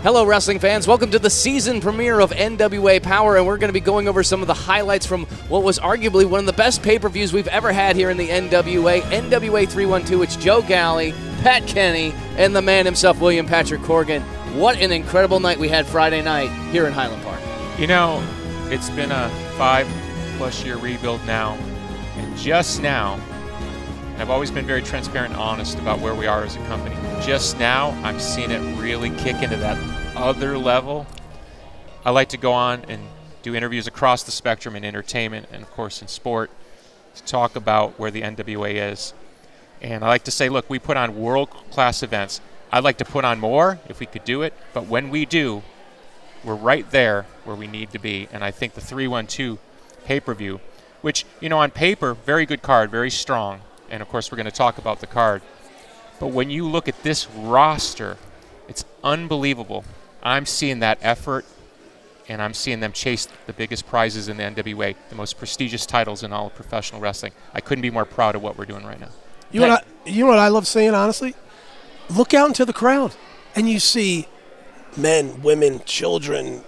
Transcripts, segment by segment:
Hello, wrestling fans. Welcome to the season premiere of NWA Powerrr, and we're going to be going over some of the highlights from what was arguably one of the best pay-per-views we've ever had here in the NWA. NWA 312, it's Joe Galli, Pat Kenney, and the man himself, William Patrick Corgan. What an incredible night we had Friday night here in Highland Park. You know, it's been a 5+ year rebuild now, and just now, I've always been very transparent and honest about where we are as a company. Just now, I'm seeing it really kick into that other level. I like to go on and do interviews across the spectrum in entertainment and, of course, in sport to talk about where the NWA is. And I like to say, look, we put on world-class events. I'd like to put on more if we could do it, but when we do, we're right there where we need to be. And I think the 312 pay-per-view, which, you know, on paper, very good card, very strong. And, of course, we're going to talk about the card. But when you look at this roster, it's unbelievable. I'm seeing that effort, and I'm seeing them chase the biggest prizes in the NWA, the most prestigious titles in all of professional wrestling. I couldn't be more proud of what we're doing right now. You know what I love saying, honestly? Look out into the crowd, and you see men, women, children.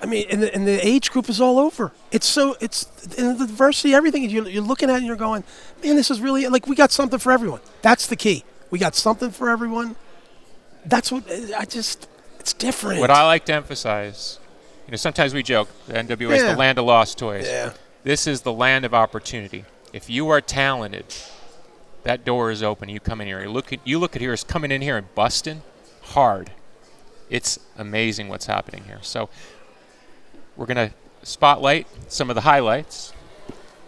I mean, and the age group is all over. It's in the diversity, everything. You're looking at it and you're going, man, this is really, like, we got something for everyone. That's the key. We got something for everyone. That's what, it's different. What I like to emphasize, you know, sometimes we joke, the NWA is the land of lost toys. Yeah. This is the land of opportunity. If you are talented, that door is open. You come in here. You look at here as coming in here and busting hard. It's amazing what's happening here. So we're going to spotlight some of the highlights.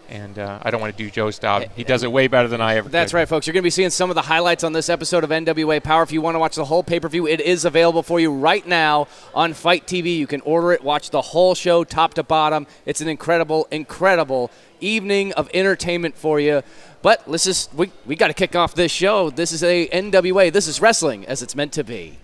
And I don't want to do Joe's job. He does it way better than I ever That's could. right, folks. You're going to be seeing some of the highlights on this episode of NWA Powerrr. If you want to watch the whole pay-per-view, it is available for you right now on Fight TV. You can order it, watch the whole show top to bottom. It's an incredible, incredible evening of entertainment for you. But we got to kick off this show. This is a NWA. This is wrestling as it's meant to be.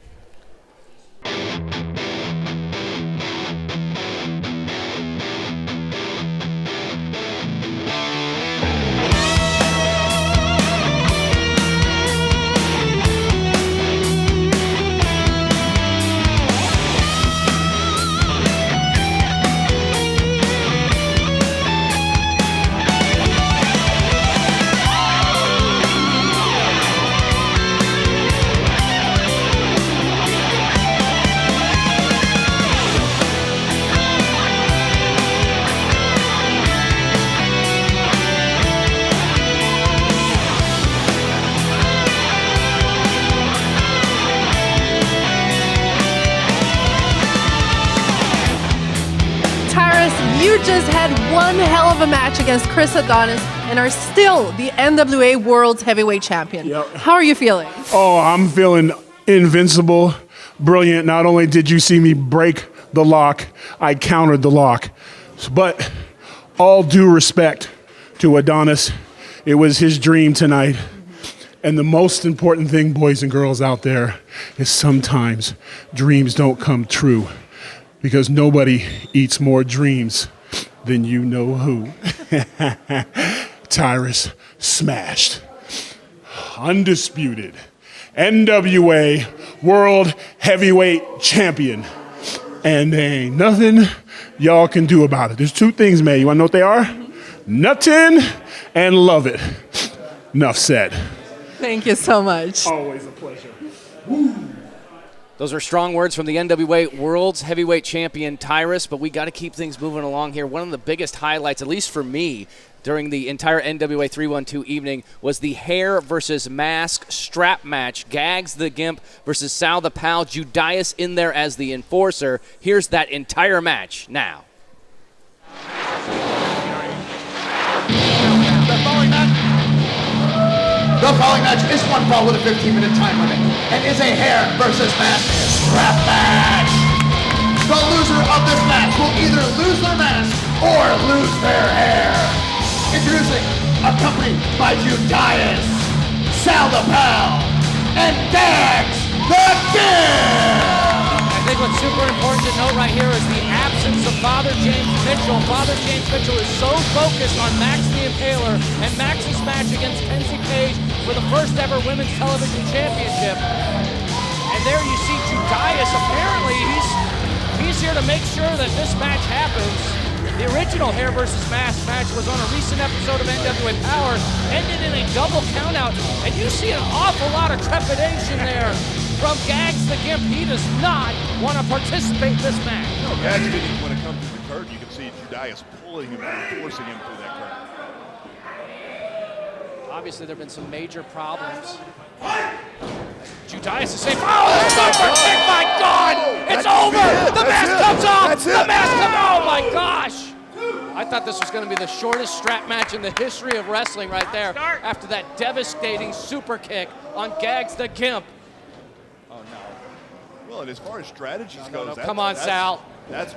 You just had one hell of a match against Chris Adonis and are still the NWA World's Heavyweight Champion. Yep. How are you feeling? Oh, I'm feeling invincible, brilliant. Not only did you see me break the lock, I countered the lock. But all due respect to Adonis, it was his dream tonight. And the most important thing, boys and girls out there, is sometimes dreams don't come true. Because nobody eats more dreams than you know who. Tyrus smashed. Undisputed NWA World Heavyweight Champion. And there ain't nothing y'all can do about it. There's two things, man. You want to know what they are? Nothing and love it. Enough said. Thank you so much. Always a pleasure. Those are strong words from the NWA World's Heavyweight Champion, Tyrus, but we got to keep things moving along here. One of the biggest highlights, at least for me, during the entire NWA 312 evening was the hair versus mask strap match. Gaagz the Gymp versus Sal the Pal. Judas in there as the enforcer. Here's that entire match now. The following match is one fall with a 15-minute time limit and is a hair versus mask strap match. The loser of this match will either lose their mask or lose their hair. Introducing, accompanied by Judas, Sal the Pal, and Gaagz the Gymp. I think what's super important to note right here is the absence of Father James Mitchell. Father James Mitchell is so focused on Max the Impaler and Max's match against Kenzie Paige for the first ever Women's Television Championship. And there you see Judas. Apparently, here to make sure that this match happens. The original hair versus mask match was on a recent episode of NWA Powerrr, ended in a double countout, and you see an awful lot of trepidation there from Gaagz the Gymp. He does not want to participate in this match. No, Gaagz didn't, when it comes to the curtain, you can see Judias pulling him and forcing him through that curtain. Obviously, there have been some major problems. Judias is safe. Oh, super kick, my God! It's over! The mask comes off! The mask comes off! Oh, my gosh! I thought this was going to be the shortest strap match in the history of wrestling right there after that devastating super kick on Gaagz the Gymp. Oh, no. Well, and as far as strategies goes, Come on, Sal.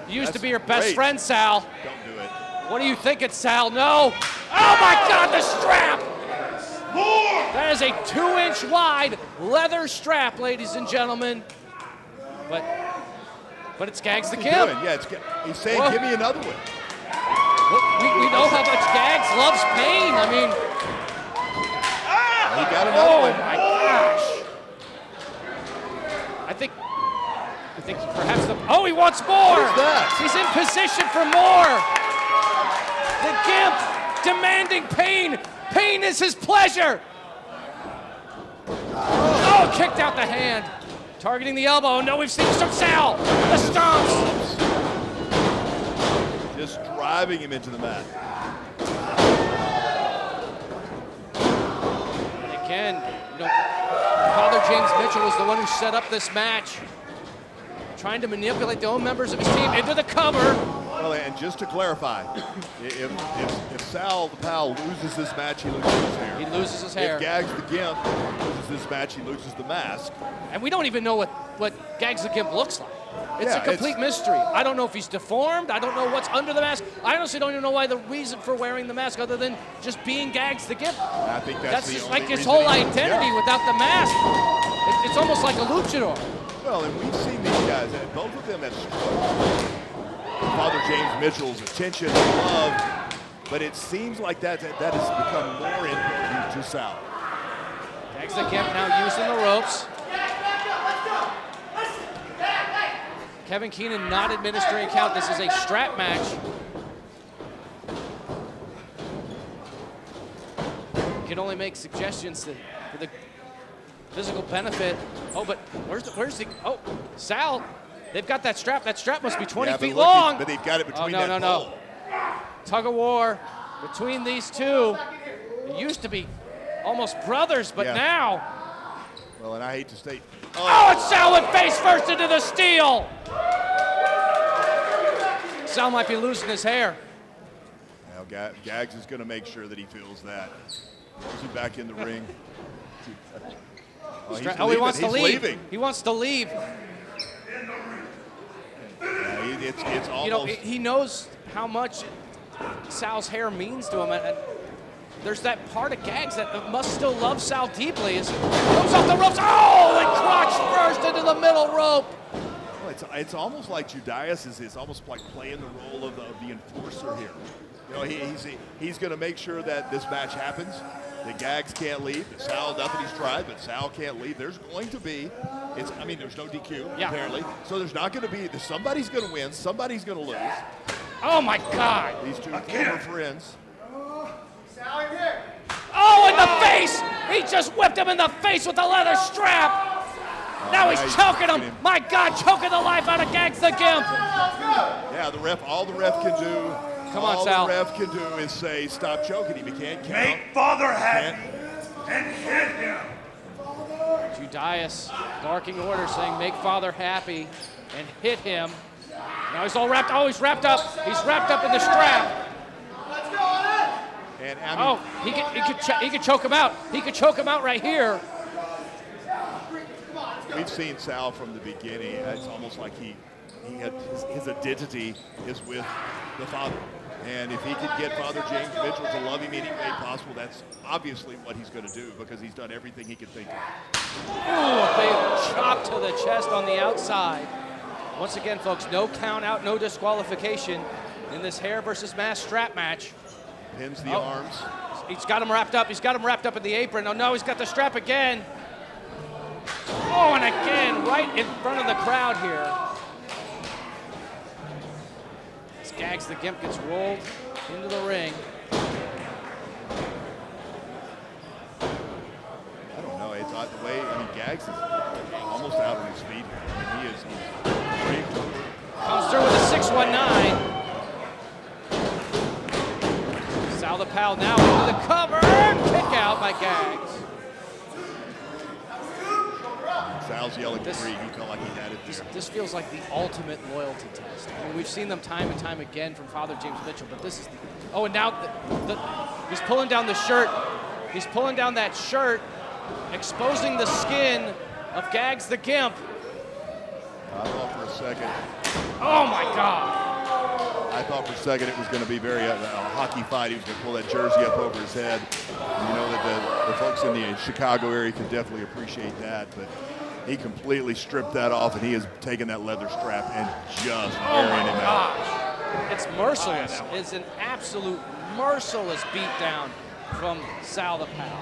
You used to be your best friend, Sal. Don't do it. What are you thinking, Sal? No! Oh, my God, the strap! That is a 2-inch wide leather strap, ladies and gentlemen. But it's Gaagz the Gymp. Yeah, he's saying, give me another one. We know how much Gaagz loves pain. I mean, he got another one. Oh my gosh! I think perhaps he wants more. What is that? He's in position for more. The Gymp demanding pain. Pain is his pleasure. Oh, kicked out the hand. Targeting the elbow. No, we've seen this from Sal. The stomps. Just driving him into the mat. Again, Father James Mitchell was the one who set up this match, trying to manipulate the own members of his team into the cover. Well, and just to clarify, if Sal the Pal loses this match, he loses his hair. He loses his hair. If Gaagz the Gymp loses this match, he loses the mask. And we don't even know what Gaagz the Gymp looks like. It's a complete mystery. I don't know if he's deformed. I don't know what's under the mask. I honestly don't even know why the reason for wearing the mask other than just being Gaagz the Gymp. I think that's just the like only his reason whole identity without the mask. It's almost like a luchador. Well, and we've seen these guys, and both of them have struggled. Father James Mitchell's attention and love, but it seems like that has become more important to Sal. Gaagz the Gymp now using the ropes. Kevin Keenan not administering a count. This is a strap match. You can only make suggestions for the physical benefit. Oh, but where's the Sal? They've got that strap. That strap must be 20 feet long. But they've got it between that no. Tug of war between these two. It used to be almost brothers, but now. Well, and I hate to state. Oh, and Sal went face first into the steel. Sal might be losing his hair. Now, Gaagz is going to make sure that he feels that. Is he back in the ring? He wants to leave. Leaving. He wants to leave. Yeah, it's almost. He knows how much Sal's hair means to him, and there's that part of Gaagz that must still love Sal deeply. As he comes off the ropes, and crotch first into the middle rope. Well, it's almost like Judias is almost like playing the role of the enforcer here. He's going to make sure that this match happens. That Gaagz can't leave. That Sal, nothing he's tried, but Sal can't leave. There's going to be. There's no DQ apparently. So there's not going to be. Somebody's going to win. Somebody's going to lose. Oh my God! These two former friends. Oh, in the face! He just whipped him in the face with the leather strap. Now he's choking him. My God, choking the life out of Gaagz the Gymp. Yeah, all the ref can do. Come on, Sal. All the ref can do is say, stop choking him. He can't count. Make Father happy and hit him. Judias barking orders saying, make Father happy and hit him. Now he's all wrapped. Oh, he's wrapped up. He's wrapped up in the strap. Let's go on it. And he could choke him out. He could choke him out right here. We've seen Sal from the beginning. It's almost like he had his identity is with the Father. And if he could get Father James Mitchell to love him any way possible, that's obviously what he's going to do because he's done everything he could think of. Ooh, a big chop to the chest on the outside. Once again, folks, no count out, no disqualification in this hair versus mask strap match. Pins the arms. He's got him wrapped up. He's got him wrapped up in the apron. Oh, no, he's got the strap again. Oh, and again, right in front of the crowd here. As Gaagz the Gymp gets rolled into the ring. I don't know. It's odd the way, Gaagz is almost out on his feet. He's great. Comes through with a 619. Sal the Pal now into the cover. Kick out by Gaagz. Sal's yelling three. He felt like he had it there. This feels like the ultimate loyalty test. I mean, we've seen them time and time again from Father James Mitchell, but this is the... Oh, and now he's pulling down the shirt. He's pulling down that shirt, exposing the skin of Gaagz the Gymp. I thought for a second. Oh, my God. I thought for a second it was going to be a hockey fight. He was going to pull that jersey up over his head. And you know that the folks in the Chicago area could definitely appreciate that, but he completely stripped that off, and he has taken that leather strap and just wearing him out. It's merciless. It's an absolute merciless beatdown from Sal the Pal.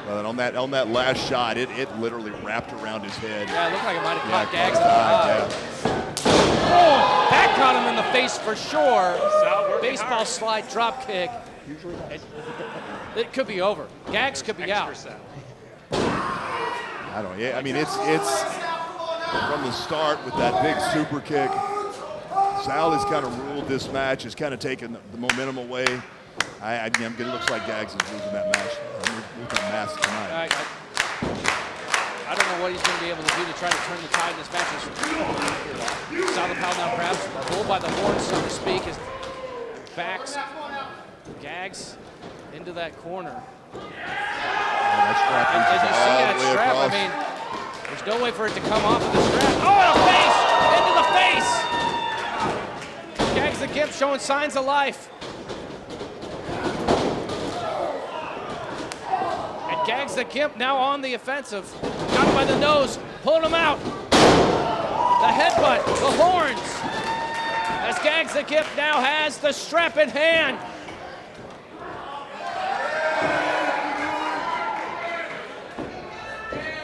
Well, and on that last shot, it literally wrapped around his head. Yeah, it looked like it might have caught Yeah, Gaagz in the eye. Oh, that caught him in the face for sure. Baseball slide drop kick. It could be over. Gaagz could be out. I don't. Yeah, I mean it's from the start with that big super kick. Sal has kind of ruled this match. Has kind of taken the momentum away. It looks like Gaagz is losing that match. Losing that match tonight. I don't know what he's going to be able to do to try to turn the tide in this match. Sal the Pal now grabs the bull by the horns, so to speak, as backs Gaagz into that corner. That strap And you reaches see all that the way strap, across. I mean, there's no way for it to come off of the strap. Oh, and a face! Into the face! Gaagz the Gymp showing signs of life. And Gaagz the Gymp now on the offensive. Got him by the nose, pulling him out. The headbutt, the horns. As Gaagz the Gymp now has the strap in hand.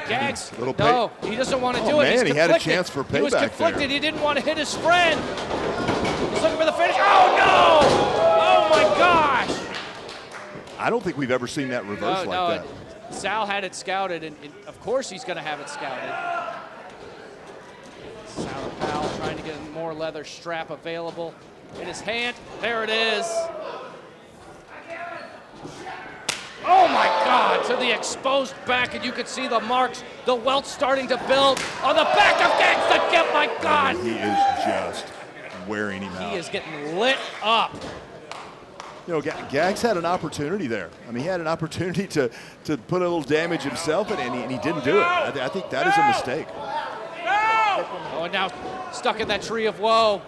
Gaagz, no, he doesn't want to do it. He's Man, he had a chance for payback. He was conflicted. There. He didn't want to hit his friend. He's looking for the finish. Oh, no! Oh, my gosh! I don't think we've ever seen that reverse like that. Sal had it scouted, and of course he's going to have it scouted. Sal the Pal trying to get a more leather strap available in his hand. There it is. Oh my God, to the exposed back, and you can see the marks, the welt starting to build on the back of Gaagz the Gymp, my God! He is just wearing him out. He is getting lit up. You know, Gaagz had an opportunity there. I mean, he had an opportunity to put a little damage himself, and he didn't do it. I think that is a mistake. Oh, and now stuck in that tree of woe.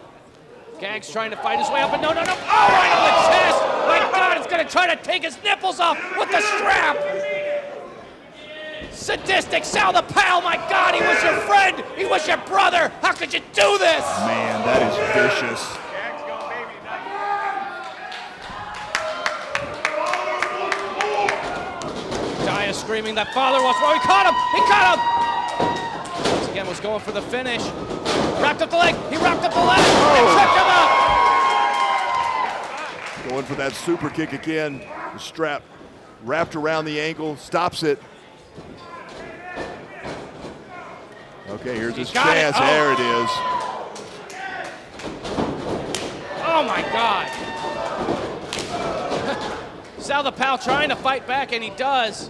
Gaagz trying to fight his way up, but no. Oh, right on the chest! My God, it's going to try to take his nipples off with the strap! Sadistic Sal the Pal, my God, he was your friend! He was your brother! How could you do this? Man, that is vicious. Dia screaming that father was wrong. He caught him! He caught him! Once again was going for the finish. Wrapped up the leg. He wrapped up the leg. And tripped him up. Going for that super kick again. The strap wrapped around the ankle, stops it. Okay, here's his chance. Oh. There it is. Oh my God. Sal the Pal trying to fight back, and he does.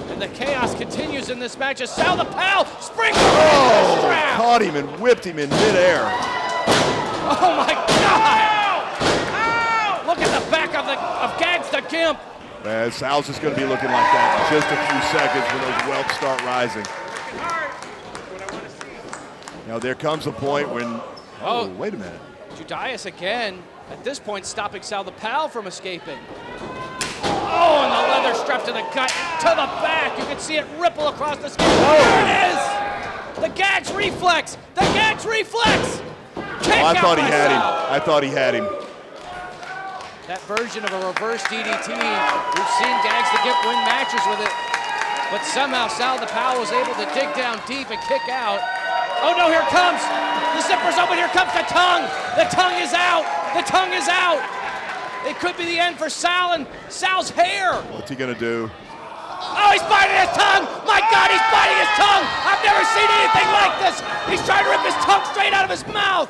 And the chaos continues in this match as Sal the Pal springs the strap. Caught him and whipped him in midair. Oh my God! Look at the back of Gaagz the Gymp. Man, Sal's just going to be looking like that in just a few seconds when those welts start rising. Now there comes a point when, wait a minute. Judias again, at this point, stopping Sal the Pal from escaping. Oh, and the leather strap to the gut, to the back. You can see it ripple across the skin. Oh. There it is! The Gaagz reflex! The Gaagz reflex! I thought he had him. I thought he had him. That version of a reverse DDT, we've seen Gaagz the Gymp win matches with it, but somehow Sal the Pal was able to dig down deep and kick out. Oh no, here it comes. The zipper's open, here comes the tongue. The tongue is out. The tongue is out. It could be the end for Sal and Sal's hair. What's he gonna do? Oh, he's biting his tongue. My God, he's biting his tongue. I've never seen anything like this. He's trying to rip his tongue straight out of his mouth.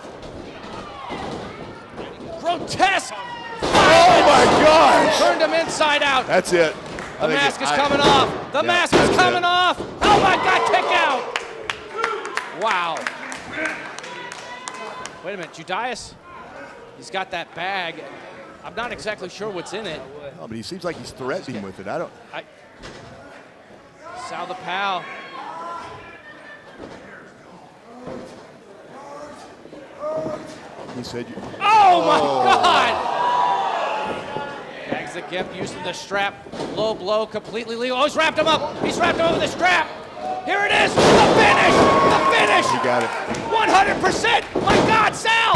Grotesque. Oh my gosh! Turned him inside out. That's it. The mask is coming off. The mask is coming off. Oh my God, kick out. Wow. Wait a minute, Judias, he's got that bag. I'm not exactly sure what's in it. Oh, but he seems like he's threatening with it. Sal the Pal. He said, Oh my God! Gaagz the Gymp using the strap. Low blow, completely legal. Oh, he's wrapped him up. He's wrapped him up with the strap. Here it is. The finish. The finish. He got it. 100%. My God, Sal.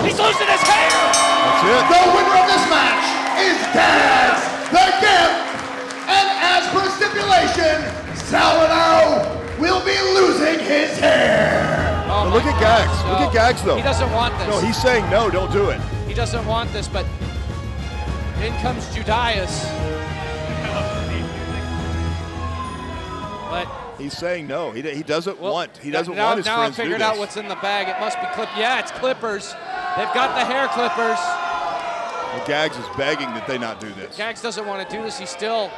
He's losing his hair. That's it. The winner of this match is Gaagz the Gymp. And as per stipulation, Sal will be losing his hair. Oh Look at Gaagz. No. Look at Gaagz, though. He doesn't want this. No, he's saying no, don't do it. He doesn't want this, but in comes Judias. But he's saying no. He doesn't want. He doesn't now, want his now friends I to do figured this. out what's in the bag. It must be Yeah, it's clippers. They've got the hair clippers. Well, Gaagz is begging that they not do this. Gaagz doesn't want to do this. He's still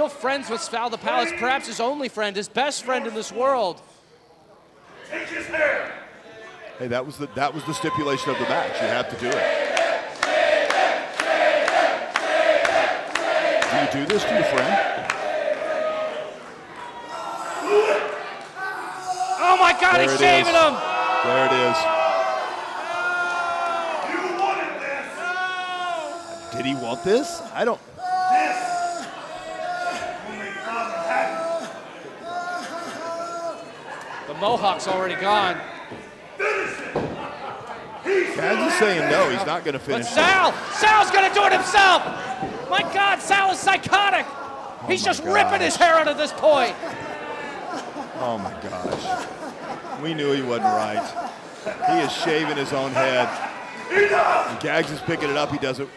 friends with Sal the Pal. It's perhaps his only friend, his best friend in this world. Take his hair. Hey, that was the stipulation of the match. You have to do it. Do you do this to your friend? Oh my God, he's shaving him. There it is. You wanted this. Did he want this? I don't. This will make Father happy. The mohawk's already gone. Gaagz is saying no. He's not going to finish. But Sal's going to do it himself. My God, Sal is psychotic. He's just ripping his hair out at this point. Oh my gosh. We knew he wasn't right. He is shaving his own head. And Gaagz is picking it up. He doesn't.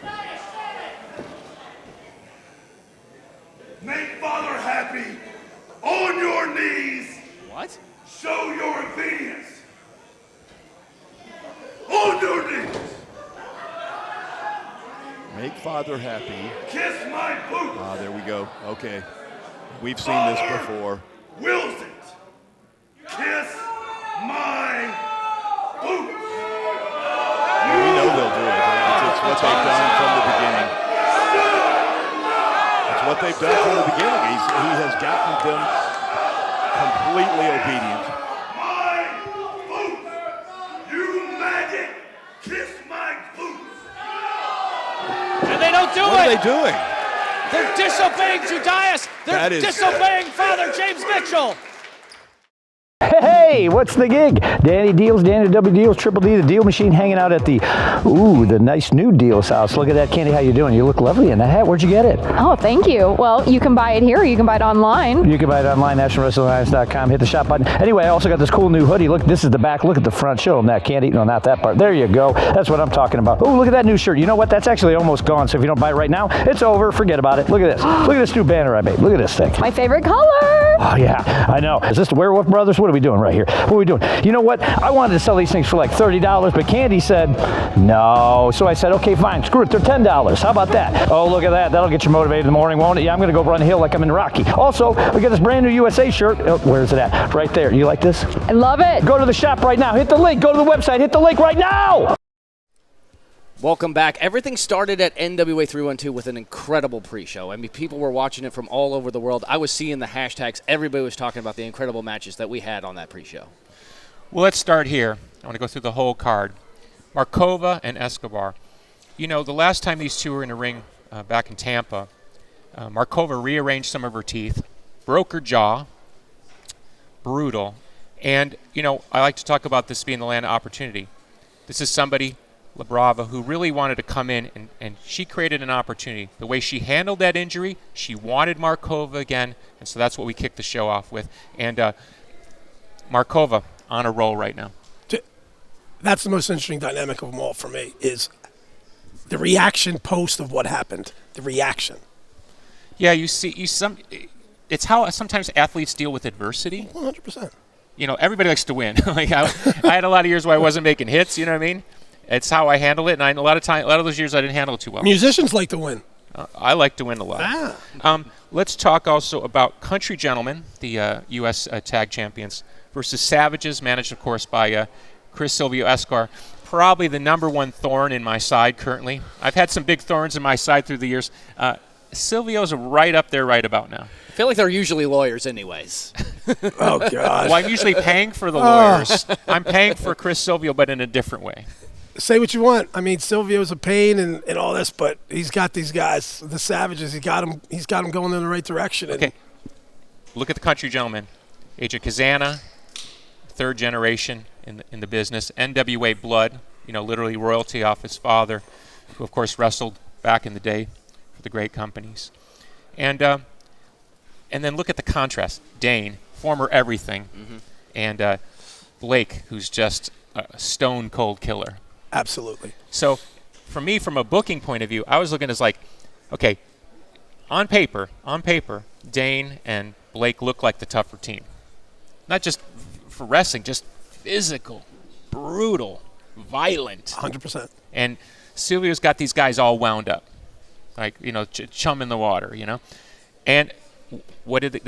Make Father happy. On your knees. What? Show your obedience. On your knees. Make Father happy. Kiss my boot. Ah, there we go. Okay. We've seen this before. Wills it. Kiss my boot. We know they'll do it. It's what they've done from the beginning. It's what they've done from the beginning. He has gotten them completely obedient. My boot. You maggot. Kiss my boot. And they don't do What it. are they doing? They're disobeying Judias. They're disobeying Father James Mitchell. Hey, what's the gig? Danny Deals, Danny W Deals, Triple D, the Deal Machine, hanging out at the nice new Deals house. Look at that, Candy. How you doing? You look lovely in that hat. Where'd you get it? Oh, thank you. Well, you can buy it here or you can buy it online. You can buy it online, nationalwrestlingalliance.com. Hit the shop button. Anyway, I also got this cool new hoodie. Look, this is the back. Look at the front. Show them that, Candy. No, not that part. There you go. That's what I'm talking about. Oh, look at that new shirt. You know what? That's actually almost gone. So if you don't buy it right now, it's over. Forget about it. Look at this. Look at this new banner I made. Look at this thing. My favorite color. Oh, yeah, I know. Is this the Werewolf Brothers? What are we doing right here? What are we doing? You know what? I wanted to sell these things for like $30, but Candy said no. So I said, okay, fine. Screw it. They're $10. How about that? Oh, look at that. That'll get you motivated in the morning, won't it? Yeah, I'm going to go run the hill like I'm in Rocky. Also, we got this brand new USA shirt. Oh, where's it at? Right there. You like this? I love it. Go to the shop right now. Hit the link. Go to the website. Hit the link right now. Welcome back. Everything started at NWA 312 with an incredible pre-show. I mean, people were watching it from all over the world. I was seeing the hashtags. Everybody was talking about the incredible matches that we had on that pre-show. Well, let's start here. I want to go through the whole card. Markova and Escobar. You know, the last time these two were in a ring back in Tampa, Markova rearranged some of her teeth, broke her jaw, brutal. And, you know, I like to talk about this being the land of opportunity. This is somebody, La Brava, who really wanted to come in, and she created an opportunity. The way she handled that injury, she wanted Markova again, and so that's what we kicked the show off with. And Markova on a roll right now. That's the most interesting dynamic of them all for me, is the reaction post of what happened. The reaction. Yeah, it's how sometimes athletes deal with adversity. 100%. You know, everybody likes to win. Like I had a lot of years where I wasn't making hits, you know what I mean? It's how I handle it, and a lot of those years I didn't handle it too well. Musicians like to win. I like to win a lot. Let's talk also about Country Gentlemen, the U.S. Tag Champions, versus Savages, managed, of course, by Chris Silvio Escar. Probably the number one thorn in my side currently. I've had some big thorns in my side through the years. Silvio's right up there right about now. I feel like they're usually lawyers anyways. Oh, God. Well, I'm usually paying for the lawyers. I'm paying for Chris Silvio, but in a different way. Say what you want. I mean, Silvio's a pain and all this, but he's got these guys, the Savages. He's got them going in the right direction. Okay. Look at the Country Gentlemen. Age of Kazana, third generation in the business. NWA blood, literally royalty off his father, who, of course, wrestled back in the day for the great companies. And then look at the contrast. Dane, former everything, and Blake, who's just a stone-cold killer. Absolutely. So for me, from a booking point of view, I was looking as like, okay, on paper, Dane and Blake look like the tougher team. Not just for wrestling, just physical, brutal, violent. 100%. And Silvio's got these guys all wound up, like, chum in the water, And what did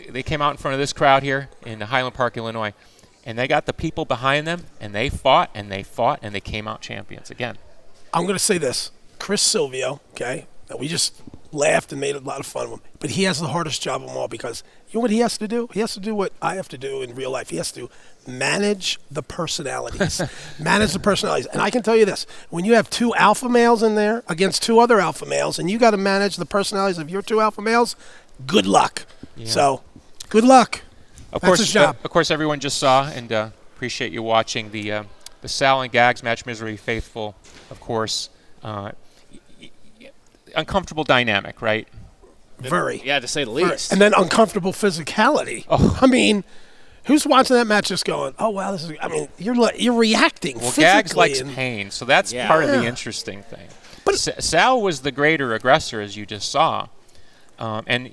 they came out in front of this crowd here in Highland Park, Illinois, and they got the people behind them, and they fought, and they came out champions again. I'm going to say this. Chris Silvio, okay, we just laughed and made a lot of fun of him, but he has the hardest job of them all because you know what he has to do? He has to do what I have to do in real life. He has to manage the personalities. And I can tell you this. When you have two alpha males in there against two other alpha males, and you got to manage the personalities of your two alpha males, good luck. Yeah. So, good luck. That's his job. Of course, everyone just saw, and appreciate you watching the Sal and Gaagz match. Misery Faithful, of course. Uncomfortable dynamic, right? Very. Yeah, to say the least. And then uncomfortable physicality. Oh. I mean, who's watching that match just going, oh, wow, this is, I mean, you're reacting physically. Gaagz likes pain, so that's part of the interesting thing. But Sal was the greater aggressor, as you just saw. And,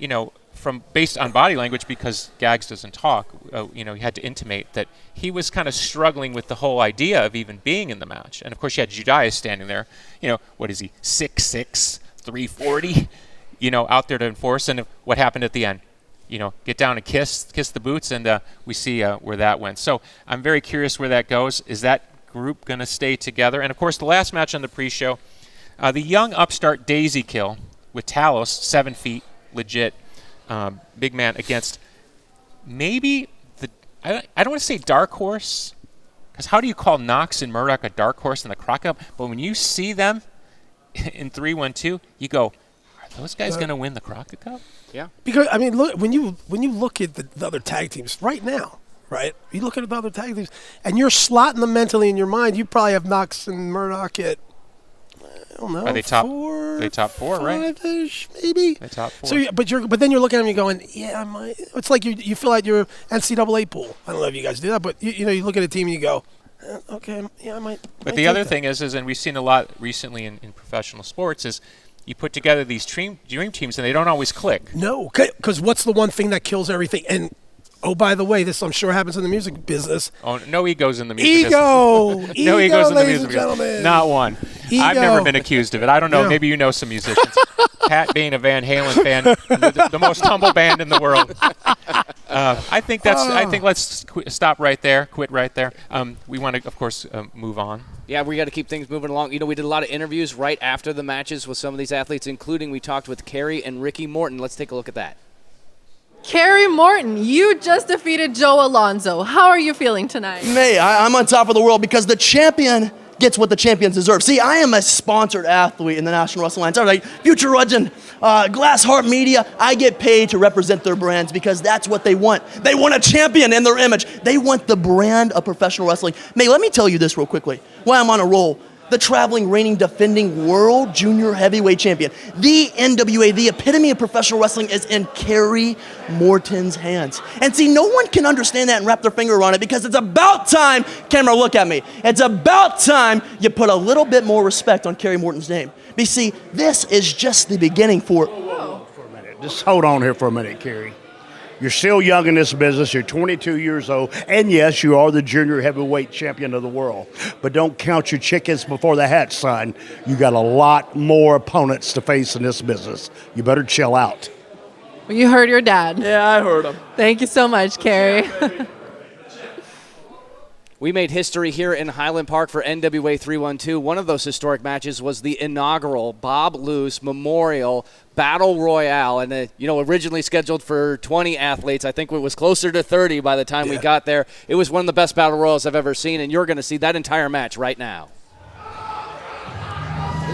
from based on body language, because Gaagz doesn't talk, he had to intimate that he was kind of struggling with the whole idea of even being in the match. And, of course, you had Judias standing there. What is he, 6'6", 340, out there to enforce. And what happened at the end? Get down and kiss the boots, and we see where that went. So I'm very curious where that goes. Is that group going to stay together? And, of course, the last match on the pre-show, the young upstart Daisy Kill with Talos, 7 feet, legit, big man against maybe I don't want to say dark horse, because how do you call Knox and Murdoch a dark horse in the Crocodile? But when you see them in 3-1-2, you go, are those guys going to win the Crockett Cup? Yeah. Because, I mean, look, when you look at the other tag teams right now, right? You look at the other tag teams, and you're slotting them mentally in your mind. You probably have Knox and Murdoch at, I don't know, Are they top 4, right? 5-ish, maybe. They top 4. So, but then you're looking at them and you're going, yeah, I might. It's like you fill out your NCAA pool. I don't know if you guys do that, but you look at a team and you go, okay, yeah, I might. But the other thing is, and we've seen a lot recently in professional sports, is you put together these dream teams and they don't always click. No, because what's the one thing that kills everything? And oh, by the way, this I'm sure happens in the music business. Oh, no egos in the music business. No egos in the music business. Not one. Ego. I've never been accused of it. I don't know. No. Maybe you know some musicians. Pat being a Van Halen fan, the most humble band in the world. I think let's stop right there. Quit right there. We want to, of course, move on. Yeah, we got to keep things moving along. We did a lot of interviews right after the matches with some of these athletes, including we talked with Kerry and Ricky Morton. Let's take a look at that. Kerry Morton, you just defeated Joe Alonzo. How are you feeling tonight? Hey, I'm on top of the world because the champion gets what the champions deserve. See, I am a sponsored athlete in the National Wrestling Alliance. All right, Future Legend, Glass Heart Media, I get paid to represent their brands because that's what they want. They want a champion in their image. They want the brand of professional wrestling. May, let me tell you this real quickly while I'm on a roll. the traveling, reigning, defending World Junior Heavyweight Champion. The NWA, the epitome of professional wrestling, is in Kerry Morton's hands. And see, no one can understand that and wrap their finger around it because it's about time, camera, look at me. It's about time you put a little bit more respect on Kerry Morton's name. But see, this is just the beginning for... Just hold on here for a minute, Kerry. You're still young in this business. You're 22 years old. And yes, you are the junior heavyweight champion of the world. But don't count your chickens before the hatch, son. You got a lot more opponents to face in this business. You better chill out. Well, you heard your dad. Yeah, I heard him. Thank you so much, Kerry. We made history here in Highland Park for NWA 312. One of those historic matches was the inaugural Bob Luce Memorial Battle Royale, and originally scheduled for 20 athletes. I think it was closer to 30 by the time we got there. It was one of the best Battle Royals I've ever seen, and you're going to see that entire match right now.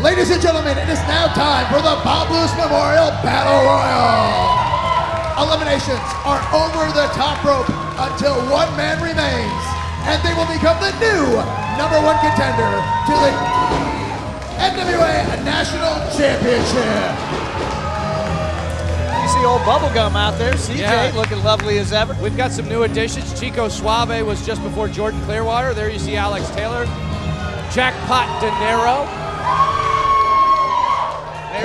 Ladies and gentlemen, it is now time for the Bob Luce Memorial Battle Royal. Eliminations are over the top rope until one man remains, and they will become the new #1 contender to the NWA National Championship. You see old Bubblegum out there, CJ looking lovely as ever. We've got some new additions. Chico Suave was just before Jordan Clearwater. There you see Alex Taylor. Jackpot De Niro.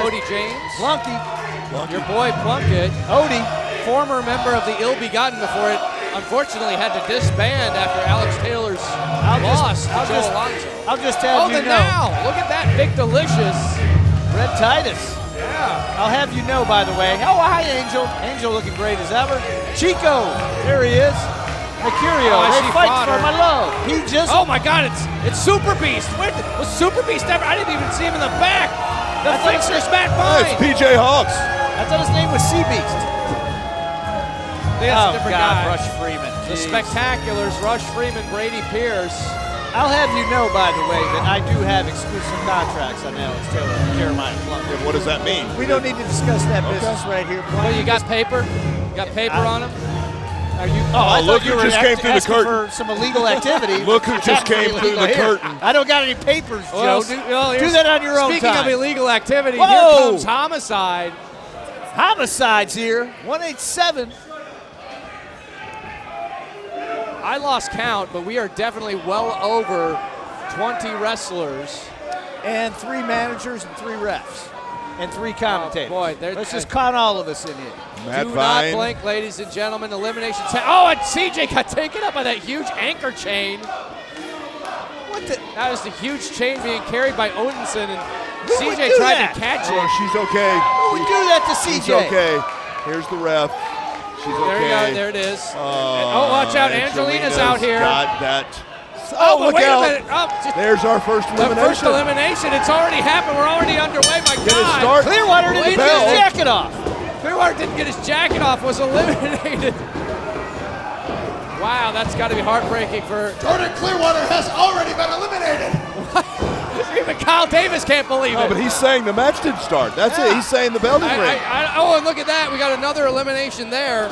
Cody James. Plunky. Your boy Plunkett. Odie. Former member of the Ill Begotten before it unfortunately had to disband after Alex Taylor's loss to Joe Alonzo. I'll just have you know. Now, look at that big delicious. Red Titus. Yeah. I'll have you know, by the way. Oh, hi, Angel. Angel looking great as ever. Chico. There he is. Mercurio. They fight for my love. He just... Oh, my God. It's Super Beast. Where was Super Beast ever? I didn't even see him in the back. The Fixer's Matt Vine. It's PJ Hawks. I thought his name was Sea Beast. That's a different guy. Rush Freeman. The Spectaculars, Rush Freeman, Brady Pierce. I'll have you know, by the way, that I do have exclusive contracts on Alex Taylor and Jeremiah Plunkett. What does that mean? We don't need to discuss that business right here. Well, you got paper? You got paper on him? Are you? I look who just came through the curtain. For some illegal activity. Look who just came through the curtain. I don't got any papers, Well, Joe. Do that on your own time. Speaking of illegal activity, Whoa. here comes Homicide. Homicide's here. 187. I lost count, but we are definitely well over 20 wrestlers. And 3 managers and 3 refs. And 3 commentators. Oh, boy, let's just count all of us in here. Do not blink, ladies and gentlemen. Elimination. And CJ got taken up by that huge anchor chain. What the? That was the huge chain being carried by Odinson, and Who would CJ do tried that? to catch it. Oh, she's okay. Who would do that to CJ? She's okay. Here's the ref. She's okay. There you go. There it is. Watch out. Angelina's out here. Got that. Oh, look wait out. a minute. There's our first elimination. The first elimination. It's already happened. We're already underway. My Get God. it start. Clearwater didn't get his jacket off. Clearwater didn't get his jacket off. Was eliminated. Wow, that's got to be heartbreaking for... Jordan Clearwater has already been eliminated. Even Kyle Davis can't believe it. No, but he's saying the match didn't start. That's it. He's saying the bell didn't ring. And look at that. We got another elimination there.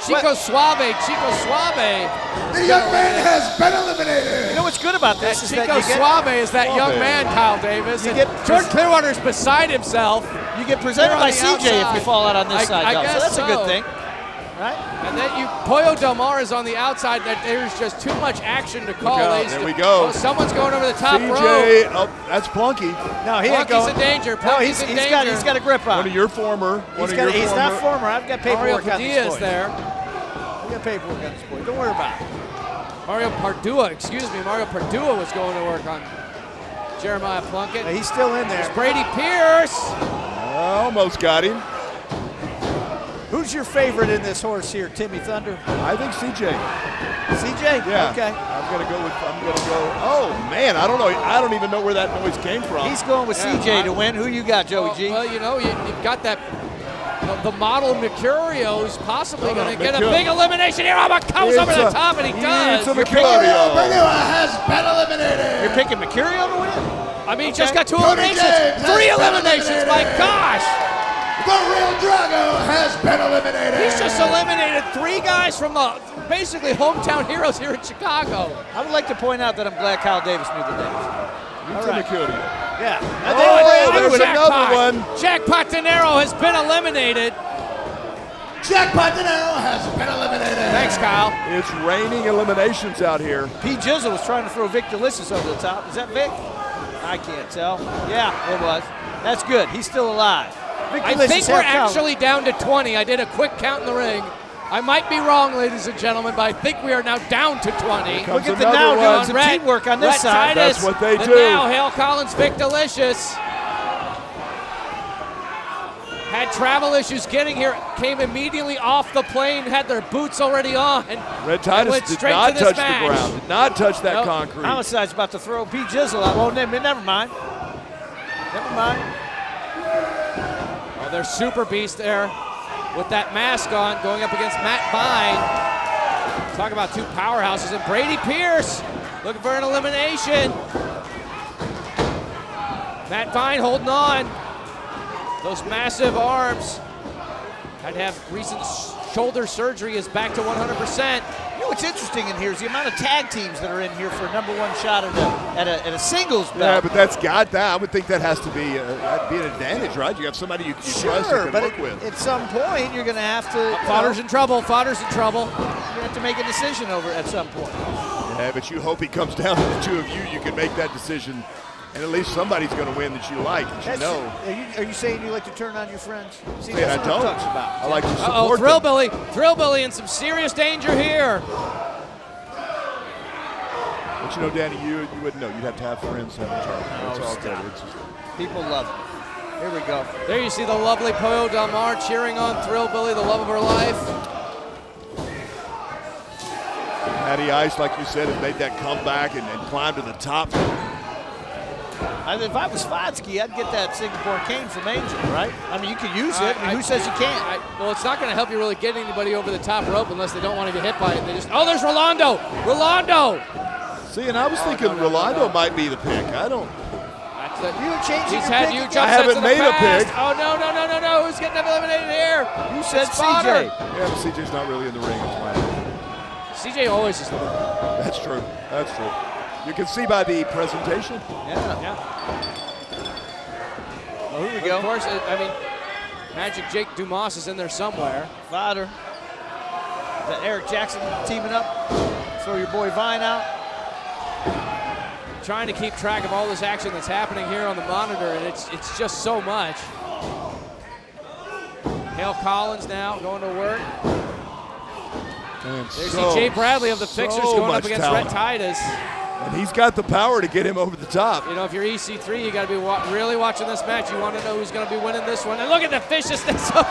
Chico Suave. The young man has been eliminated. You know what's good about this? Chico Suave is that young man, Kyle Davis. Jordan Clearwater's beside himself. You get presented by CJ if you fall out on this side. I guess so that's a good thing. Right? And then Pollo Del Mar is on the outside. There's just too much action to call. There we go. Oh, someone's going over the top rope. Oh, that's Plunky. No, he ain't going. Plunky's in danger. Plunky's in danger. He's got a grip on. One of your former. He's not former. I've got paperwork on this boy. Is there. I've got paperwork on this boy. Don't worry about it. Mario Pardua was going to work on Jeremiah Plunkett. He's still in there. There's Brady Pierce. Almost got him. Who's your favorite in this horse here, Timmy Thunder? I think CJ. CJ? Yeah. Okay. I'm gonna go. Oh man, I don't know. I don't even know where that noise came from. He's going with CJ to win. Who you got, Joey G? Well, you've got that. The model Mercurio is possibly going to get a big elimination here. Comes over the top, and he does. Mercurio has been eliminated. You're picking Mercurio to win? I mean, he just got 2 eliminations. 3 eliminations, my gosh. The Real Drago has been eliminated. He's just eliminated 3 guys from the basically hometown heroes here in Chicago. I would like to point out that I'm glad Kyle Davis knew the names. All right. Yeah. Oh, there's another one. Jackpot Dinero has been eliminated. Jackpot Dinero has been eliminated. Thanks, Kyle. It's raining eliminations out here. P. Jizzle was trying to throw Vic Delicious over the top. Is that Vic? I can't tell. Yeah, it was. That's good. He's still alive. Vic I think we're actually down to 20. I did a quick count in the ring. I might be wrong, ladies and gentlemen, but I think we are now down to 20. Look at the now doing some teamwork on this side. That's what they the do. Now, Hale Collins, Vic Delicious. Had travel issues getting here, came immediately off the plane, had their boots already on. Red Titus did not touch the ground, did not touch that concrete. Homicide's about to throw P. Jizzle out. Well, never mind. Never mind. Oh, there's Super Beast there with that mask on, going up against Matt Vine. Talk about two powerhouses. And Brady Pierce looking for an elimination. Matt Vine holding on. Those massive arms. Had to have recent shoulder surgery, is back to 100%. You know what's interesting in here is the amount of tag teams that are in here for a #1 shot at a singles belt. Yeah, but that's got that. I would think that has to be that'd be an advantage, right? You have somebody you trust and can work with. At some point, you're going to have to. Fodder's in trouble. Fodder's in trouble. You're going to have to make a decision over at some point. Yeah, but you hope he comes down to the two of you. You can make that decision. And at least somebody's going to win that you like, that you know. Are you saying you like to turn on your friends? See, Man, that's I what don't. I'm talking about. I like to support Uh-oh, them. Thrill Billy in some serious danger here. But you know, Danny, you wouldn't know. You'd have to have friends to have a turn. It's all good. It's just, people love it. Here we go. There you see the lovely Poyo Del Mar cheering on Thrill Billy, the love of her life. Matty Ice, like you said, has made that comeback and climbed to the top. If I was Fodsky, I'd get that Singapore cane from Angel, right? I mean, you could use it. I mean, who says you can't? Well, it's not going to help you really get anybody over the top rope unless they don't want to get hit by it. They just, oh, there's Rolando. Rolando. See, and I was thinking Rolando might be the pick. I don't. He's had you jump I haven't in the made a past. pick. Oh, no. Who's getting eliminated here? You said Spotter. CJ. Yeah, but CJ's not really in the ring. CJ always is in the ring. That's true. That's true. You can see by the presentation. Yeah. Well, here we go. Of course, I mean, Magic Jake Dumas is in there somewhere. Fodder. Is that Eric Jackson teaming up? Throw your boy Vine out. Trying to keep track of all this action that's happening here on the monitor, and it's just so much. Hale Collins now going to work. Man, There's CJ Bradley of the Fixers going up against talent. Red Titus. And he's got the power to get him over the top. You know, if you're EC3, you got to be really watching this match. You want to know who's going to be winning this one. And look at the viciousness of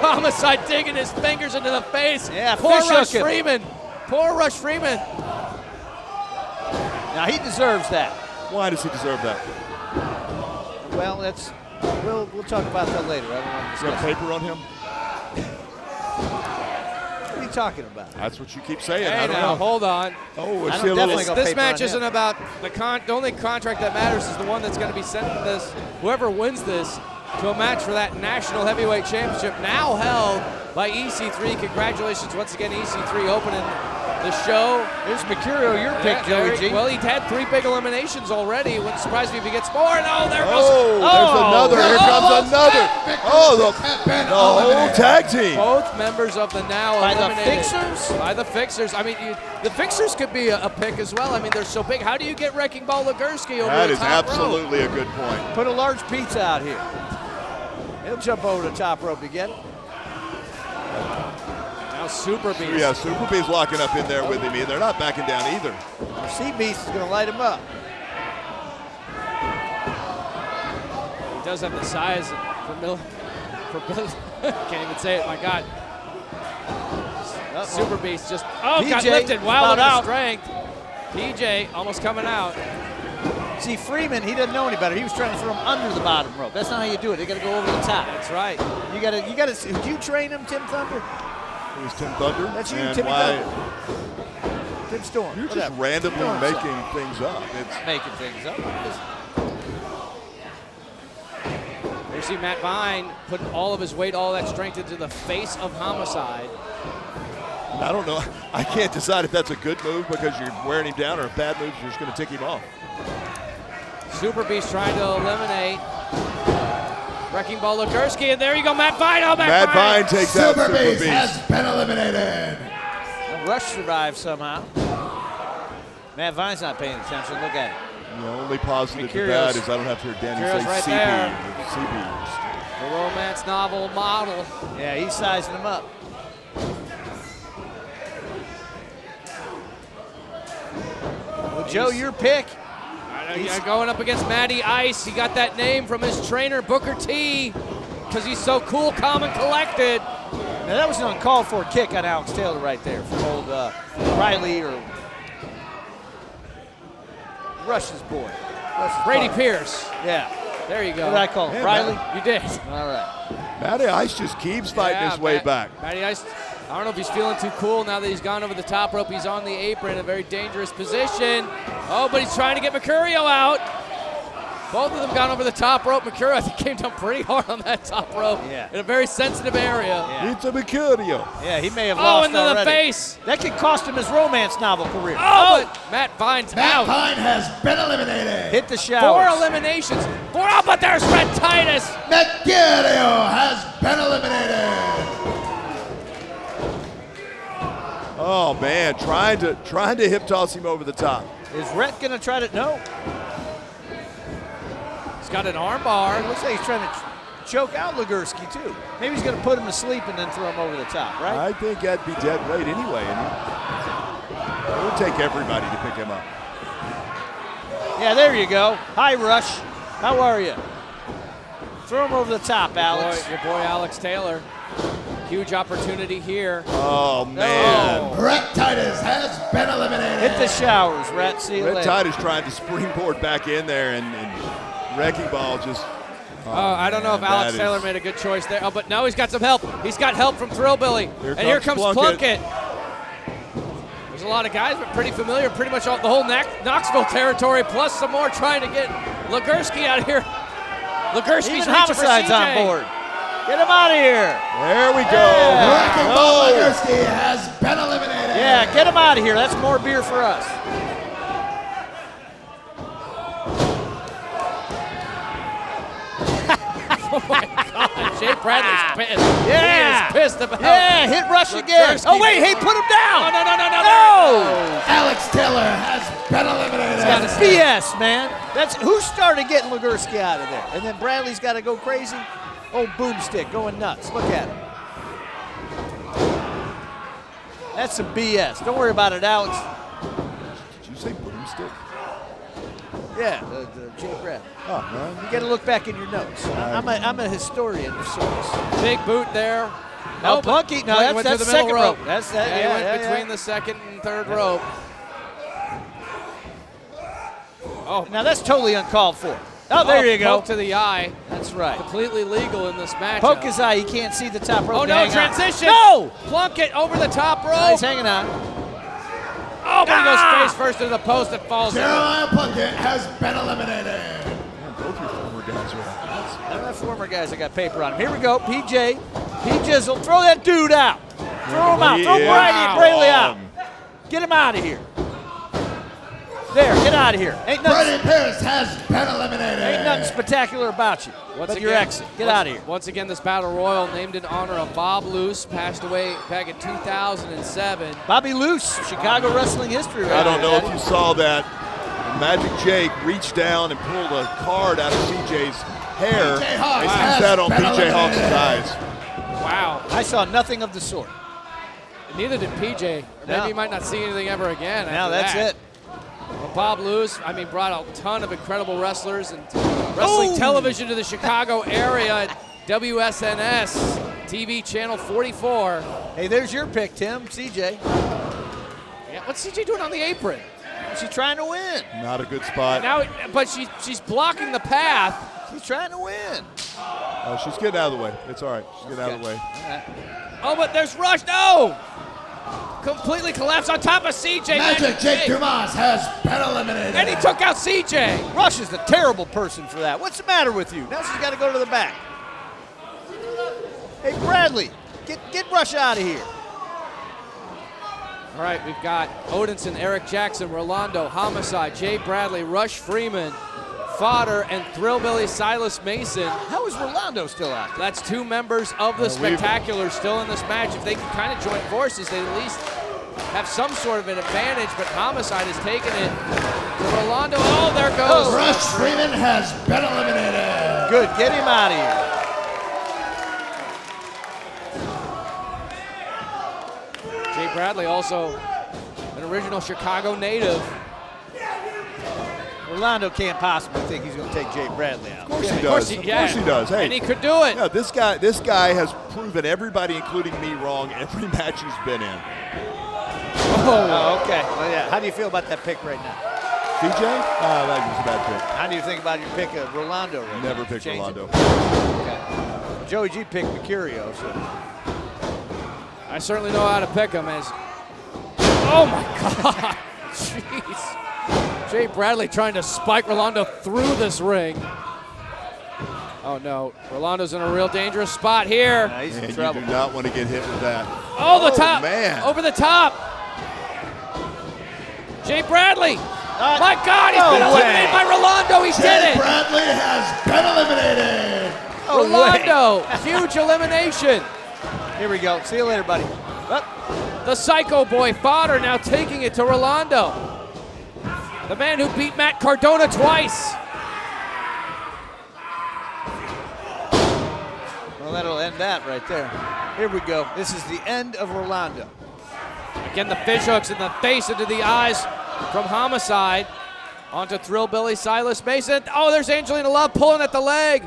Homicide digging his fingers into the face. Yeah, poor fish Rush hooking. Freeman. Poor Rush Freeman. Now he deserves that. Why does he deserve that? Well, we'll talk about that later. I don't want to You have discuss it. paper on him? What are you talking about? That's what you keep saying. Hey, I don't now, know. hold on. Oh, I I see a don't little. definitely This paper match on isn't him. about the only contract that matters is the one that's going to be sent this, whoever wins this, to a match for that National Heavyweight Championship now held by EC3. Congratulations once again, EC3 opening the show. There's Mercurio, your pick, Joey G. Well, he's had 3 big eliminations already. Wouldn't surprise me if he gets more. No, there goes. There's another. Here comes another. Oh, the whole tag team. Both members of the Now By the eliminated. Fixers? By the Fixers. I mean, the Fixers could be a pick as well. I mean, they're so big. How do you get Wrecking Ball Legursky over That the is top rope? absolutely a good point. Put a large pizza out here. He'll jump over the top rope to get it. Now Super Beast. Yeah, Super B's locking up in there with him. They're not backing down either. Sea Beast is going to light him up. He does have the size for Bill. Can't even say it. My God. Super Beast just got PJ lifted. Wow, about look at out. the strength. PJ almost coming out. See, Freeman, he doesn't know any better. He was trying to throw him under the bottom rope. That's not how you do it. You got to go over the top. That's right. You got to. Did you train him, Tim Thunder? It was Tim Thunder. That's you, and Timmy why, Thunder. Tim Storm. You're just whatever. randomly Storm making stuff. things up. It's Making things up. There you see Matt Vine putting all of his weight, all that strength into the face of Homicide. I don't know. I can't decide if that's a good move because you're wearing him down or a bad move you're just going to tick him off. Super Beast trying to eliminate. Wrecking Ball Lugerski, and there you go, Matt Vine. Oh, Matt Vine takes out Super Beast. Has been eliminated. Rush survived somehow. Matt Vine's not paying attention. Look at it. The only positive to that is I don't have to hear Danny say right CB. there. CB. The romance novel model. Yeah, he's sizing him up. Well, Joe, your pick. He's going up against Matty Ice. He got that name from his trainer, Booker T, because he's so cool, calm, and collected. Now, that was an uncalled for kick on Alex Taylor right there from old Riley or Rush's boy. Brady Pierce. Yeah. There you go. What did I call him? Yeah, Riley? You did. All right. Matty Ice just keeps fighting his way back. Matty Ice, I don't know if he's feeling too cool now that he's gone over the top rope. He's on the apron in a very dangerous position. Oh, but he's trying to get Mercurio out. Both of them gone over the top rope. Mercurio, I think, came down pretty hard on that top rope in a very sensitive area. Yeah. It's a Mercurio. Yeah, he may have lost into already. the face. That could cost him his romance novel career. Oh, but Matt Vine's out. Matt Vine has been eliminated. Hit the showers. 4 eliminations. 4, oh, but there's Red Titus. Mercurio has been eliminated. Oh man, trying to hip toss him over the top. Is Rhett gonna try to? No. He's got an arm bar. It looks like he's trying to choke out Lugerski too. Maybe he's gonna put him to sleep and then throw him over the top, right? I think that'd be dead weight anyway. And it would take everybody to pick him up. Yeah, there you go. Hi, Rush. How are you? Throw him over the top, Alex. Your boy Alex Taylor. Huge opportunity here. Oh, man. Red Titus has been eliminated. Hit the showers, Rhett. See you Red later. Titus trying to springboard back in there, and Wrecking Ball just. I don't know if Alex Taylor made a good choice there. Oh, but now he's got some help. He's got help from Thrillbilly. Here comes Plunkett. There's a lot of guys, but pretty familiar, pretty much all, the whole Knoxville territory, plus some more trying to get Lugerski out of here. Lugerski's Even Homicide's on board. Get him out of here. There we go. Yeah. Wrecking Ball Lugerski has been eliminated. Yeah, get him out of here. That's more beer for us. Oh my God, Jay Bradley's pissed. Yeah. He is pissed about Yeah, hit Rush again. Lugerski. Oh, wait, hey, put him down. No. Alex Taylor has been eliminated. That's BS, man. That's who started getting Lugerski out of there. And then Bradley's got to go crazy. Oh, boomstick going nuts. Look at him. That's some BS. Don't worry about it, Alex. Did you say boomstick? Yeah, the Jay Brad. Oh, man. You got to look back in your notes. I'm a historian of sorts. Big boot there. No, Plunky. No, Plunky went that's to the second middle rope. That's that. Yeah, Yeah, he went between yeah. the second and third rope. Oh, now that's totally uncalled for. Oh, there you go. Poke to the eye. That's right. Completely legal in this match. Poke his eye. He can't see the top rope. Oh, no, transition. No! Plunkett over the top rope. No, he's hanging on. Oh, but he goes face first to the post and falls in. Jeremiah Plunkett has been eliminated. Man, both your former guys are out. None of the former guys that got paper on him. Here we go. PJ. P-Jizzle. Throw that dude out. Throw him out. Throw Brady out. Get him out of here. There, get out of here. Ain't nothing. Brady Pierce has been eliminated. Ain't nothing spectacular about you. But your exit. Get out of here. Once again, this Battle Royal named in honor of Bob Luce, passed away back in 2007. Bobby Luce, Chicago wrestling history. Right I don't know there. if you saw that. Magic Jake reached down and pulled a card out of CJ's hair. PJ Hawks and has used that on been PJ Hawks' eliminated. eyes. Wow. I saw nothing of the sort. Neither did PJ. Maybe he might not see anything ever again. Now after that's that. it. Well, Bob Luce, brought a ton of incredible wrestlers and wrestling television to the Chicago area at WSNS TV channel 44. Hey, there's your pick, Tim. CJ. Yeah, what's CJ doing on the apron? She's trying to win. Not a good spot. Now, but she's blocking the path. She's trying to win. Oh, she's getting out of the way. It's all right. She's getting out of the way. All right. Oh, but there's Rush. No! Completely collapsed on top of CJ. Magic Jake Dumas has been eliminated. And he took out CJ. Rush is the terrible person for that. What's the matter with you? Now she's got to go to the back. Hey, Bradley, get Rush out of here. All right, we've got Odinson, Eric Jackson, Rolando, Homicide, Jay Bradley, Rush Freeman, Fodder and Thrillbilly Silas Mason. How is Rolando still out there? That's 2 members of the Spectacular still in this match. If they can kind of join forces, they at least have some sort of an advantage, but Homicide has taken it to Rolando. Oh, there goes. Rush Freeman has been eliminated. Good, get him out of here. Jay Bradley, also an original Chicago native. Rolando can't possibly think he's going to take Jay Bradley out. Of course he does. Of course he does. Hey, and he could do it. Yeah, this guy has proven everybody, including me, wrong every match he's been in. Oh, okay. Well, yeah. How do you feel about that pick right now? CJ? That was a bad pick. How do you think about your pick of Rolando right now? Never picked Rolando. Okay. Joey G picked Mercurio, so. I certainly know how to pick him as. Oh my God! Jeez. Jay Bradley trying to spike Rolando through this ring. Oh no, Rolando's in a real dangerous spot here. Yeah, he's in And trouble. you do not want to get hit with that. Oh, the top! Man. Over the top! Jay Bradley! My God, he's been eliminated by Rolando. He did Jay it! Bradley has been eliminated. Rolando, huge elimination. Here we go. See you later, buddy. The Psycho Boy Fodder now taking it to Rolando. The man who beat Matt Cardona twice. Well, that'll end that right there. Here we go. This is the end of Rolando. Again, the fish hooks in the face, into the eyes from Homicide. Onto Thrillbilly Silas Mason. Oh, there's Angelina Love pulling at the leg.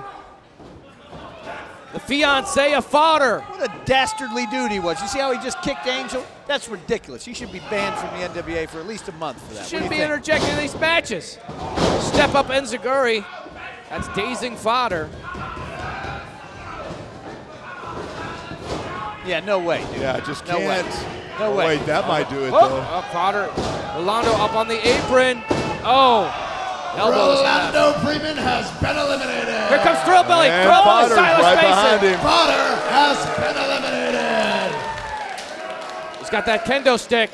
The fiancé of Fodder. What a dastardly dude he was. You see how he just kicked Angel? That's ridiculous. He should be banned from the NWA for at least a month for that. Shouldn't be interjecting in these matches. Step up Enziguri. That's dazing Fodder. Yeah, no way, dude. Yeah, just no can't. Way. No way. Wait, that might do it, Oh, though. Fodder. Rolando up on the apron. Oh. Elbows. Rolando Freeman has been eliminated. Here comes Thrillbilly. And Thrillbilly Fodder's Silas right Mason. behind him. Fodder has been eliminated. He's got that kendo stick.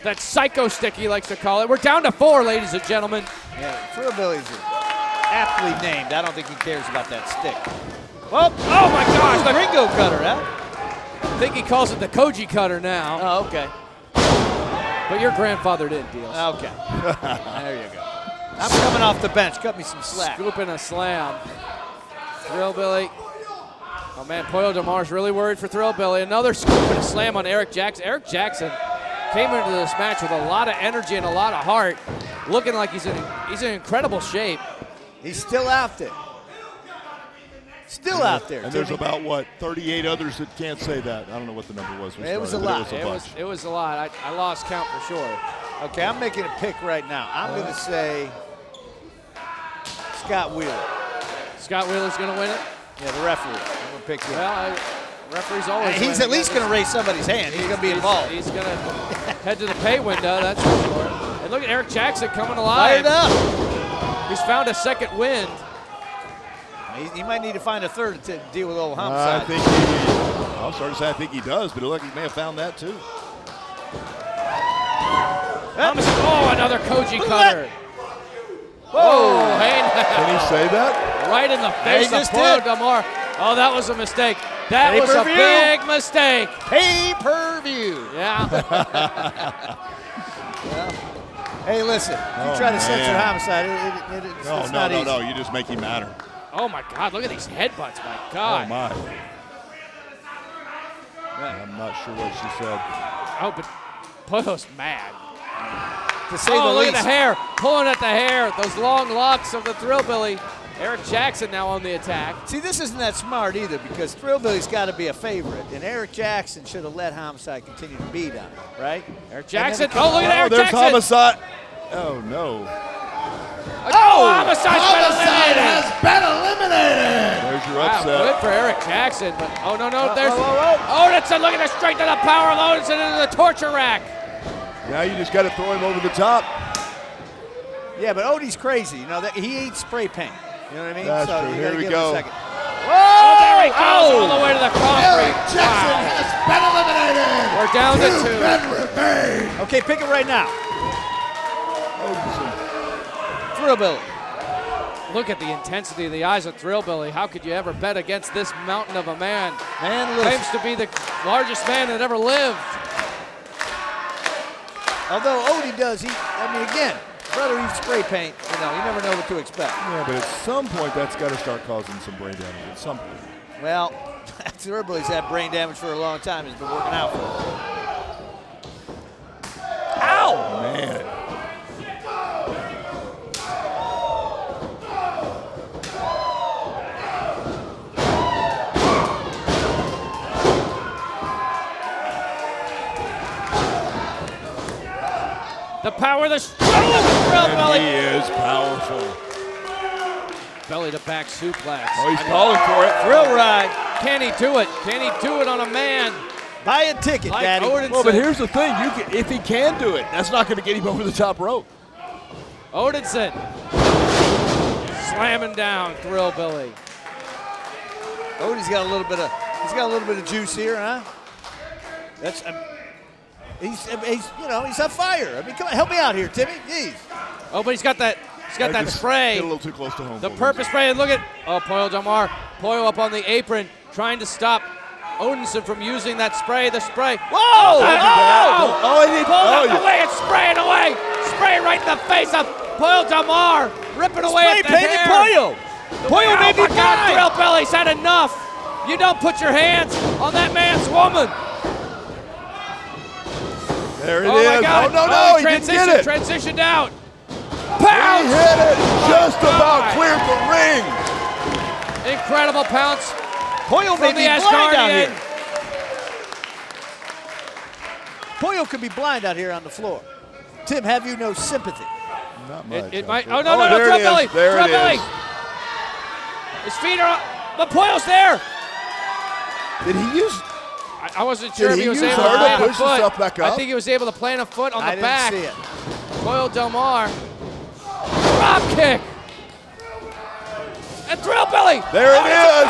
That psycho stick, he likes to call it. We're down to 4, ladies and gentlemen. Yeah, Thrillbilly's aptly named. I don't think he cares about that stick. Well, oh my gosh. the Ringo cutter, huh? I think he calls it the Koji cutter now. Oh, okay. But your grandfather didn't, Deals. Okay. There you go. I'm coming off the bench. Cut me some slack. Scoop and a slam. Thrillbilly. Oh, man, Pollo DeMar's really worried for Thrillbilly. Another scoop and a slam on Eric Jackson. Eric Jackson came into this match with a lot of energy and a lot of heart, looking like he's in incredible shape. He's still out there. Still out there. And there's about, 38 others that can't say that. I don't know what the number was. It was a lot. It was a lot. I lost count for sure. Okay, I'm making a pick right now. I'm going to say Scott Wheeler. Scott Wheeler's going to win it? Yeah, the referee. I'm going to pick him. Well, referee's always he's at least going to raise somebody's hand. He's going to be involved. He's going to head to the pay window, that's for sure. And look at Eric Jackson coming alive. Fired up. He's found a second wind. He might need to find a third to deal with old Homicide. I was starting to say I think he does, but it looked like he may have found that too. Oh, another Koji cutter. Whoa. Hey, can he say that? Right in the face of Pollo DeMar. Oh, that was a mistake. That was a big mistake. Pay-per-view. Yeah. Well, hey, listen. You try to censor Homicide, it's not easy. No. You just make him matter. Oh, my God. Look at these headbutts. My God. Oh, my. I'm not sure what she said. Oh, but Pollo's mad. To say the look least. at the hair. Pulling at the hair. Those long locks of the Thrillbilly. Eric Jackson now on the attack. See, this isn't that smart either because Thrillbilly's got to be a favorite, and Eric Jackson should have let Homicide continue to beat on him, right? Eric Jackson. Oh, look at Eric there's Jackson. Homicide. Oh, no. Oh, Homicide has been eliminated. There's your wow, upset. good for Eric Jackson, but oh no, there's oh that's a look at that straight to the power loads and into the torture rack. Now you just got to throw him over the top. Yeah, but Odie's crazy. You know that he eats spray paint. You know what I mean? That's true. Here we go. Oh, there he goes all the way to the concrete. Eric Jackson has been eliminated. We're down to 2. Men remain. Okay, pick it right now. Thrillbilly. Look at the intensity of the eyes of Thrillbilly. How could you ever bet against this mountain of a man? Man, claims to be the largest man that ever lived. Although Odie does, again, brother eats spray paint. You never know what to expect. Yeah, but at some point, that's got to start causing some brain damage. At some point. Well, Thrillbilly's had brain damage for a long time. He's been working out for it. Ow! Man. The power of the Thrillbilly. He is powerful. Belly to back suplex. Oh, he's calling for it. Thrill ride. Can he do it? Can he do it on a man? Buy a ticket, like Daddy. Odinson. Well, but here's the thing. If he can do it, that's not going to get him over the top rope. Odinson slamming down Thrillbilly. Odie's got a little bit of juice here, huh? That's he's on fire. I mean, come on, help me out here, Timmy. Jeez. Oh, but he's got that spray. Get a little too close to home. The purpose spray. And look at Poyo Damar. Poyo up on the apron, trying to stop Odinson from using that spray. The spray. Whoa! Away! It's spraying away. Spray right in the face of Poyo Damar, ripping away at the hair. Poyo. Poyo may be blind. Thrillbilly's had enough. You don't put your hands on that man's woman. There it is. My God. Oh, no, he didn't get it. Transitioned out. Pounce! He hit it. Just about cleared the ring. Incredible pounce. Poyo may from be the blind out Asgardian. here. Poyo could be blind out here on the floor. Tim, have you no sympathy? Not much. It might. Oh, no, Thrillbilly. Thrillbilly. His feet are up. But Poyo's there. Did he use? I wasn't sure if he was able to plant a foot. I think he was able to plant a foot on the back. I didn't see it. Poyo Damar. Drop kick. And Thrillbilly. There it is.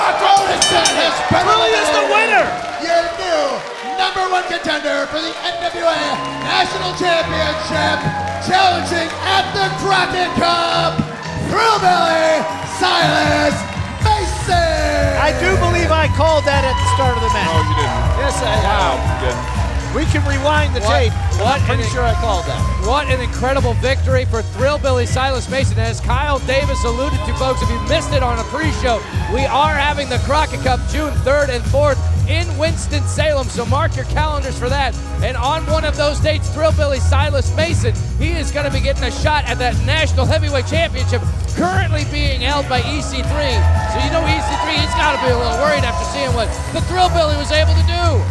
Thrillbilly is the winner. Your new #1 contender for the NWA National Championship, challenging at the Crockett Cup, Thrillbilly Silas Mason. I do believe I called that at the start of the match. No, you didn't. Yes, I Wow. You didn't. We can rewind the tape. I'm pretty sure I called that. What an incredible victory for Thrillbilly Silas Mason. As Kyle Davis alluded to, folks, if you missed it on a pre-show, we are having the Crockett Cup June 3rd and 4th in Winston-Salem, so mark your calendars for that. And on one of those dates, Thrillbilly Silas Mason, he is going to be getting a shot at that National Heavyweight Championship currently being held by EC3. So you know EC3, he's got to be a little worried after seeing what the Thrillbilly was able to do.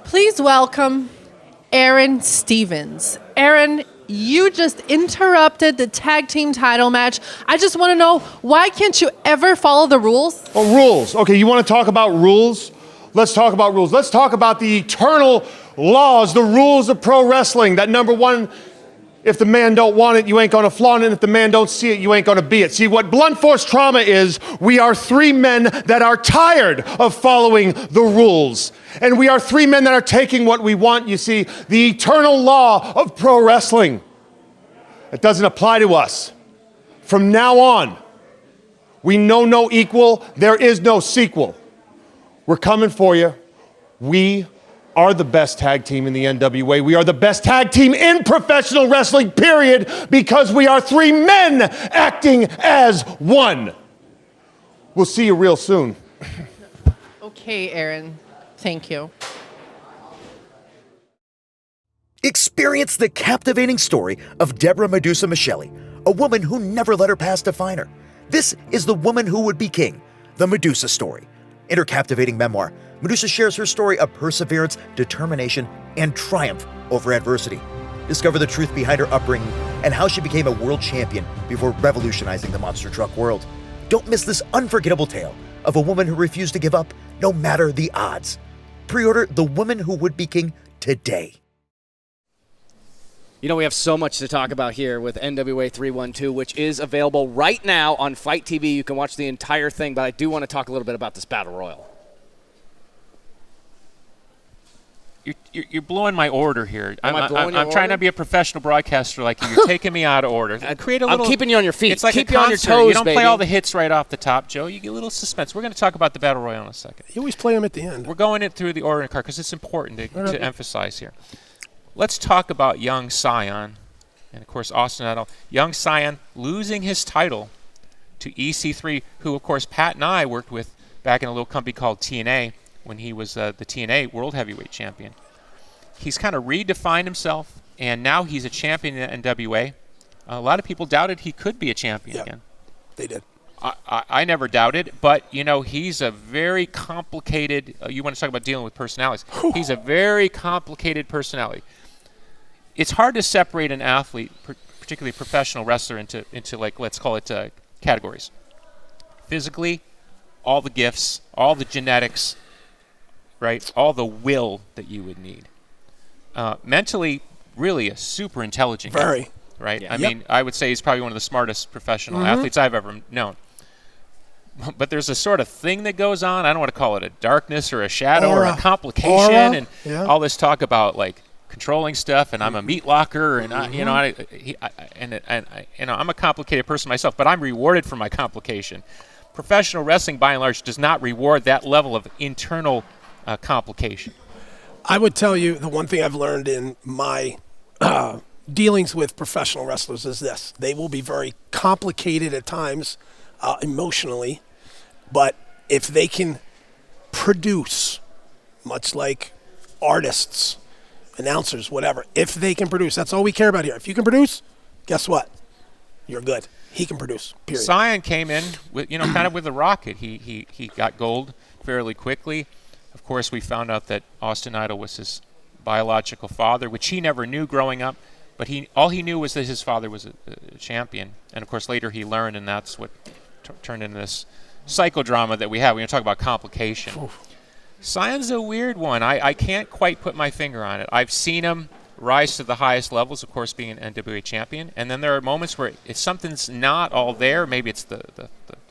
Please welcome Aaron Stevens. Aaron, you just interrupted the tag team title match. I just want to know, why can't you ever follow the rules? Oh, rules. Okay, you want to talk about rules? Let's talk about rules. Let's talk about the eternal laws, the rules of pro wrestling. That #1, if the man don't want it, you ain't gonna flaunt it. And if the man don't see it, you ain't gonna be it. See, what blunt force trauma is, we are 3 men that are tired of following the rules. And we are 3 men that are taking what we want. You see, the eternal law of pro wrestling. It doesn't apply to us. From now on, we know no equal, there is no sequel. We're coming for you. We are the best tag team in the NWA. We are the best tag team in professional wrestling, period, because we are 3 men acting as one. We'll see you real soon. Okay, Aaron. Thank you. Experience the captivating story of Deborah Medusa Michelli, a woman who never let her past define her. This is The Woman Who Would Be King, the Medusa story. In her captivating memoir, Medusa shares her story of perseverance, determination, and triumph over adversity. Discover the truth behind her upbringing and how she became a world champion before revolutionizing the monster truck world. Don't miss this unforgettable tale of a woman who refused to give up no matter the odds. Pre-order The Woman Who Would Be King today. You know, we have so much to talk about here with NWA 312, which is available right now on Fight TV. You can watch the entire thing, but I do want to talk a little bit about this Battle Royal. You're blowing my order here. Am I blowing your I'm trying order? to be a professional broadcaster like you. You're taking me out of order. Create a little. I'm keeping you on your feet. It's like Keep a you on your concert. toes, You don't baby. play all the hits right off the top, Joe. You get a little suspense. We're going to talk about the Battle Royale in a second. You always play them at the end. We're going it through the order card because it's important to emphasize here. Let's talk about young Cyan, and of course Austin Idol. Young Cyan losing his title to EC3, who of course Pat and I worked with back in a little company called TNA when he was the TNA World Heavyweight Champion. He's kind of redefined himself, and now he's a champion in the NWA. A lot of people doubted he could be a champion again. They did. I never doubted, but, he's a very complicated you want to talk about dealing with personalities. He's a very complicated personality. It's hard to separate an athlete, particularly a professional wrestler, into like, let's call it categories. Physically, all the gifts, all the genetics, right? All the will that you would need. Mentally, really a super intelligent guy. Very. Right? Yeah. I mean, I would say he's probably one of the smartest professional athletes I've ever known. But there's a sort of thing that goes on. I don't want to call it a darkness or a shadow or a complication and all this talk about like controlling stuff. And I'm a meat locker, and I'm a complicated person myself. But I'm rewarded for my complication. Professional wrestling, by and large, does not reward that level of internal complication. I would tell you the one thing I've learned in my dealings with professional wrestlers is this. They will be very complicated at times emotionally, but if they can produce, much like artists, announcers, whatever, if they can produce, that's all we care about here. If you can produce, guess what? You're good. He can produce, period. Cyan came in with, kind of with a rocket. He got gold fairly quickly. Of course, we found out that Austin Idol was his biological father, which he never knew growing up. But all he knew was that his father was a champion. And, of course, later he learned, and that's what turned into this psychodrama that we have. We're going to talk about complication. Cyan's a weird one. I can't quite put my finger on it. I've seen him rise to the highest levels, of course, being an NWA champion. And then there are moments where if something's not all there, maybe it's the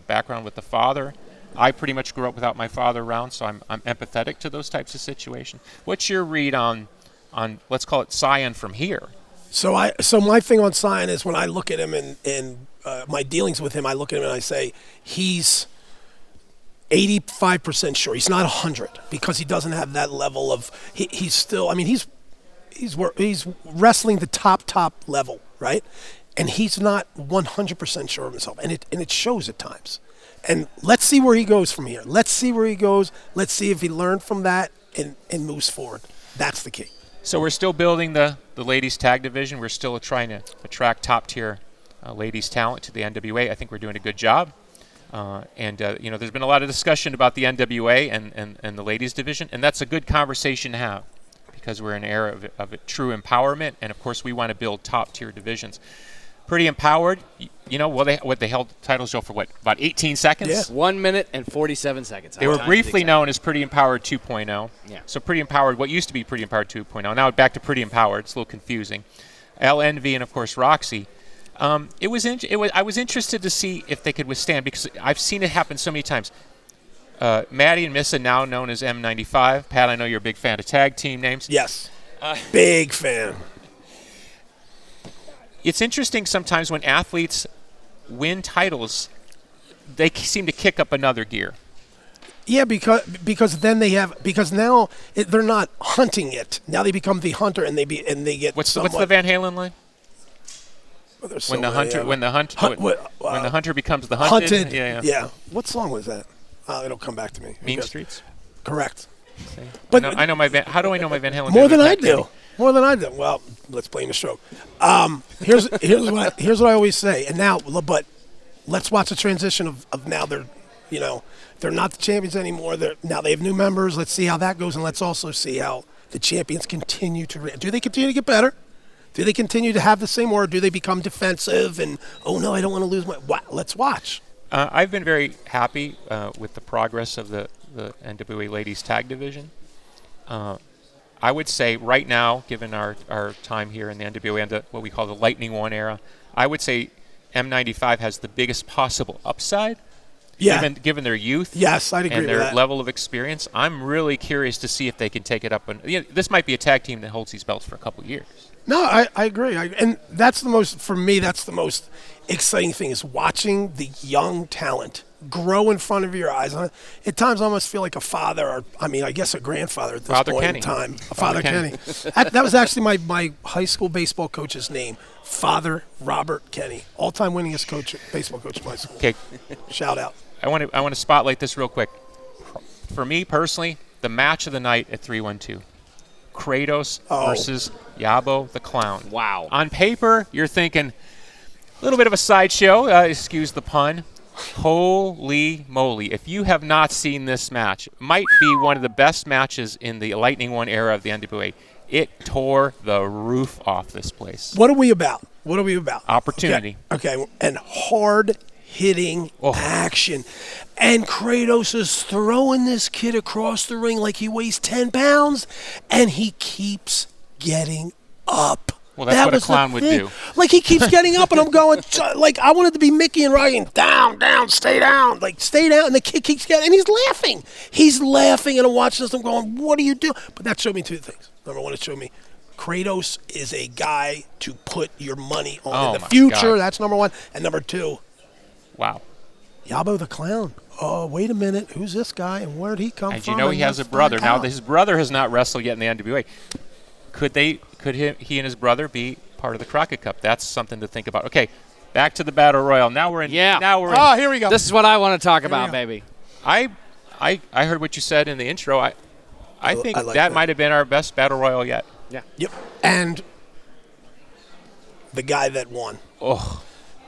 background with the father. I pretty much grew up without my father around, so I'm empathetic to those types of situations. What's your read on let's call it Cyan from here? So my thing on Cyan is when I look at him and my dealings with him, I look at him and I say he's 85% sure. He's not 100 because he doesn't have that level of he's still. I mean he's wrestling the top level, right? And he's not 100% sure of himself, and it shows at times. And let's see where he goes from here. Let's see where he goes. Let's see if he learned from that and moves forward. That's the key. So we're still building the ladies tag division. We're still trying to attract top-tier ladies talent to the NWA. I think we're doing a good job. There's been a lot of discussion about the NWA and the ladies division, and that's a good conversation to have because we're in an era of true empowerment, and, of course, we want to build top-tier divisions. Pretty Empowered, they held titles, Joe, for about 18 seconds? Yeah. 1 minute and 47 seconds. They were briefly known as Pretty Empowered 2.0. Yeah. So Pretty Empowered, what used to be Pretty Empowered 2.0, now back to Pretty Empowered. It's a little confusing. LNV and, of course, Roxy. I was interested to see if they could withstand because I've seen it happen so many times. Maddie and Missa, now known as M95. Pat, I know you're a big fan of tag team names. Yes. Big fan. It's interesting sometimes when athletes win titles, they seem to kick up another gear. Yeah, because then now they're not hunting it. Now they become the hunter, and they get. What's the Van Halen line? Well, when the hunter becomes the hunted. Yeah. What song was that? It'll come back to me. Mean Streets. Correct. But I know my Van. How do I know my Van Halen? More than I do. More than I do. Well, let's blame the stroke. Here's what I always say. And now, but let's watch the transition of now they're not the champions anymore. Now they have new members. Let's see how that goes, and let's also see how the champions continue to. Do they continue to get better? Do they continue to have the same, or do they become defensive and oh no, I don't want to lose my? Let's watch. I've been very happy with the progress of the NWA Ladies Tag Division. I would say right now, given our time here in the NWA and what we call the Lightning One era, I would say M95 has the biggest possible upside. Yeah. Given their youth. Yes, I'd agree and their with that. level of experience, I'm really curious to see if they can take it up. And this might be a tag team that holds these belts for a couple years. No, I agree. And that's the most, for me, that's the most exciting thing is watching the young talent grow in front of your eyes. At times I almost feel like a father, or I guess a grandfather at this point in time. Father Kenney. That was actually my high school baseball coach's name, Father Robert Kenney, all-time winningest baseball coach in my school. Okay. Shout out. I want to spotlight this real quick. For me personally, the match of the night at 312. Kratos versus Yabo the Clown. Wow. On paper, you're thinking a little bit of a sideshow, excuse the pun. Holy moly. If you have not seen this match, it might be one of the best matches in the Lightning One era of the NWA. It tore the roof off this place. What are we about? Opportunity. Okay. And hard-hitting action. And Kratos is throwing this kid across the ring like he weighs 10 pounds, and he keeps getting up. Well, that's what a clown would do. Like, he keeps getting up, and I'm going, like, I wanted to be Mickey and Ryan, down, stay down. Like, stay down, and the kid keeps getting, and he's laughing. He's laughing, and I'm watching this, I'm going, what do you do? But that showed me two things. Number one, it showed me Kratos is a guy to put your money on in the future. God. That's number one. And number two. Wow. Yabo the Clown. Oh, wait a minute. Who's this guy, and where did he come and from? And you know he has a brother. Now, his brother has not wrestled yet in the NWA. Could he and his brother be part of the Crockett Cup? That's something to think about. Okay, back to the Battle Royal. Now we're in. Oh, here we go. This is what I want to talk about, baby. I heard what you said in the intro. I think that might have been our best Battle Royal yet. Yeah. Yep. And the guy that won. Oh.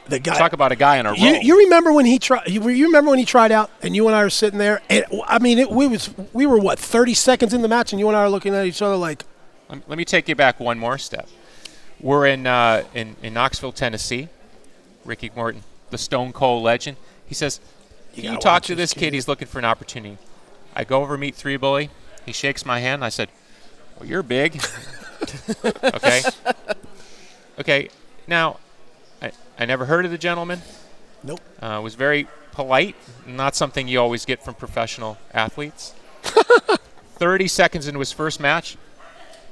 The guy. Talk about a guy in a roll. You remember when he tried? You remember when he tried out, and you and I were sitting there? And we were what, 30 seconds in the match, and you and I are looking at each other like. Let me take you back one more step. We're in Knoxville, Tennessee. Ricky Morton, the Stone Cold legend. He says, "Can you talk to this kid? He's looking for an opportunity." I go over meet Three Bully. He shakes my hand. I said, "Well, you're big." Okay. Okay. Now, I never heard of the gentleman. Nope. Was very polite. Not something you always get from professional athletes. 30 seconds into his first match,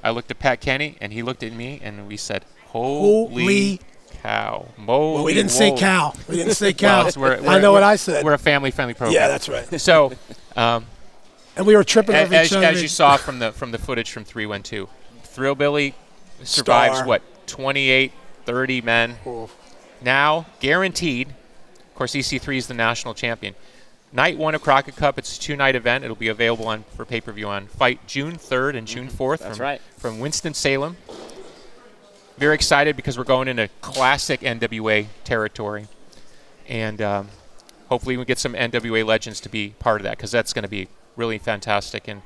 I looked at Pat Kenney, and he looked at me, and we said, holy cow. Well, we didn't say cow. We didn't say cow. I know what I said. We're a family-friendly program. Yeah, that's right. So, and we were tripping over each other. As you saw from the footage from 312, Thrillbilly survives, 28, 30 men. Oh. Now, guaranteed, of course, EC3 is the national champion. Night 1 of Crockett Cup, it's a 2-night event. It'll be available for pay-per-view on Fight June 3rd and June 4th from Winston-Salem. Very excited because we're going into classic NWA territory. And hopefully we get some NWA legends to be part of that, because that's going to be really fantastic. And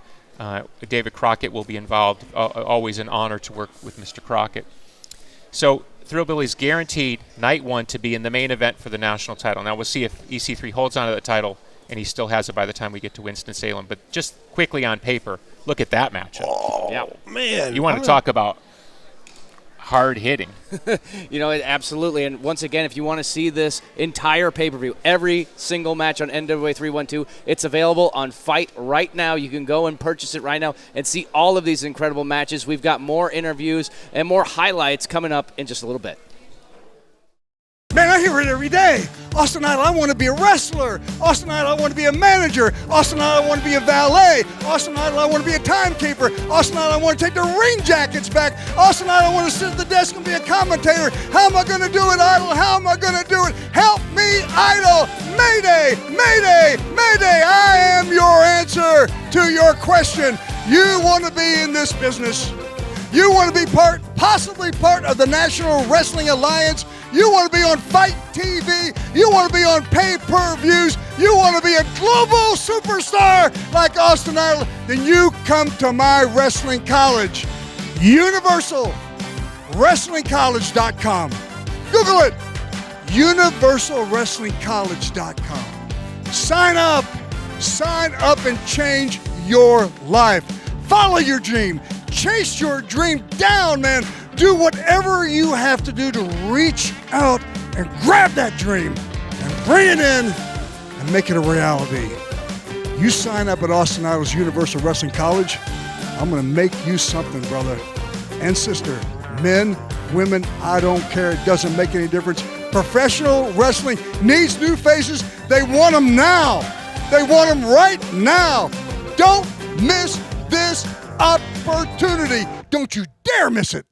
David Crockett will be involved. Always an honor to work with Mr. Crockett. So Thrillbilly's guaranteed Night 1 to be in the main event for the national title. Now we'll see if EC3 holds on to that title, and he still has it by the time we get to Winston-Salem. But just quickly on paper, look at that matchup. Oh, man. You want to talk about hard hitting. Absolutely. And once again, if you want to see this entire pay-per-view, every single match on NWA 312, it's available on Fight right now. You can go and purchase it right now and see all of these incredible matches. We've got more interviews and more highlights coming up in just a little bit. Man, I hear it every day. Austin Idol, I want to be a wrestler. Austin Idol, I want to be a manager. Austin Idol, I want to be a valet. Austin Idol, I want to be a timekeeper. Austin Idol, I want to take the ring jackets back. Austin Idol, I want to sit at the desk and be a commentator. How am I going to do it, Idol? How am I going to do it? Help me, Idol! Mayday! Mayday! Mayday! I am your answer to your question. You want to be in this business. You want to be possibly part of the National Wrestling Alliance. You want to be on Fight TV. You want to be on pay-per-views. You want to be a global superstar like Austin Idol. Then you come to my wrestling college, UniversalWrestlingCollege.com. Google it, UniversalWrestlingCollege.com. Sign up and change your life. Follow your dream. Chase your dream down, man. Do whatever you have to do to reach out and grab that dream and bring it in and and make it a reality. You sign up at Austin Idol's Universal Wrestling College, I'm going to make you something, brother and sister. Men, women, I don't care. It doesn't make any difference. Professional wrestling needs new faces. They want them now. They want them right now. Don't miss this opportunity. Don't you dare miss it.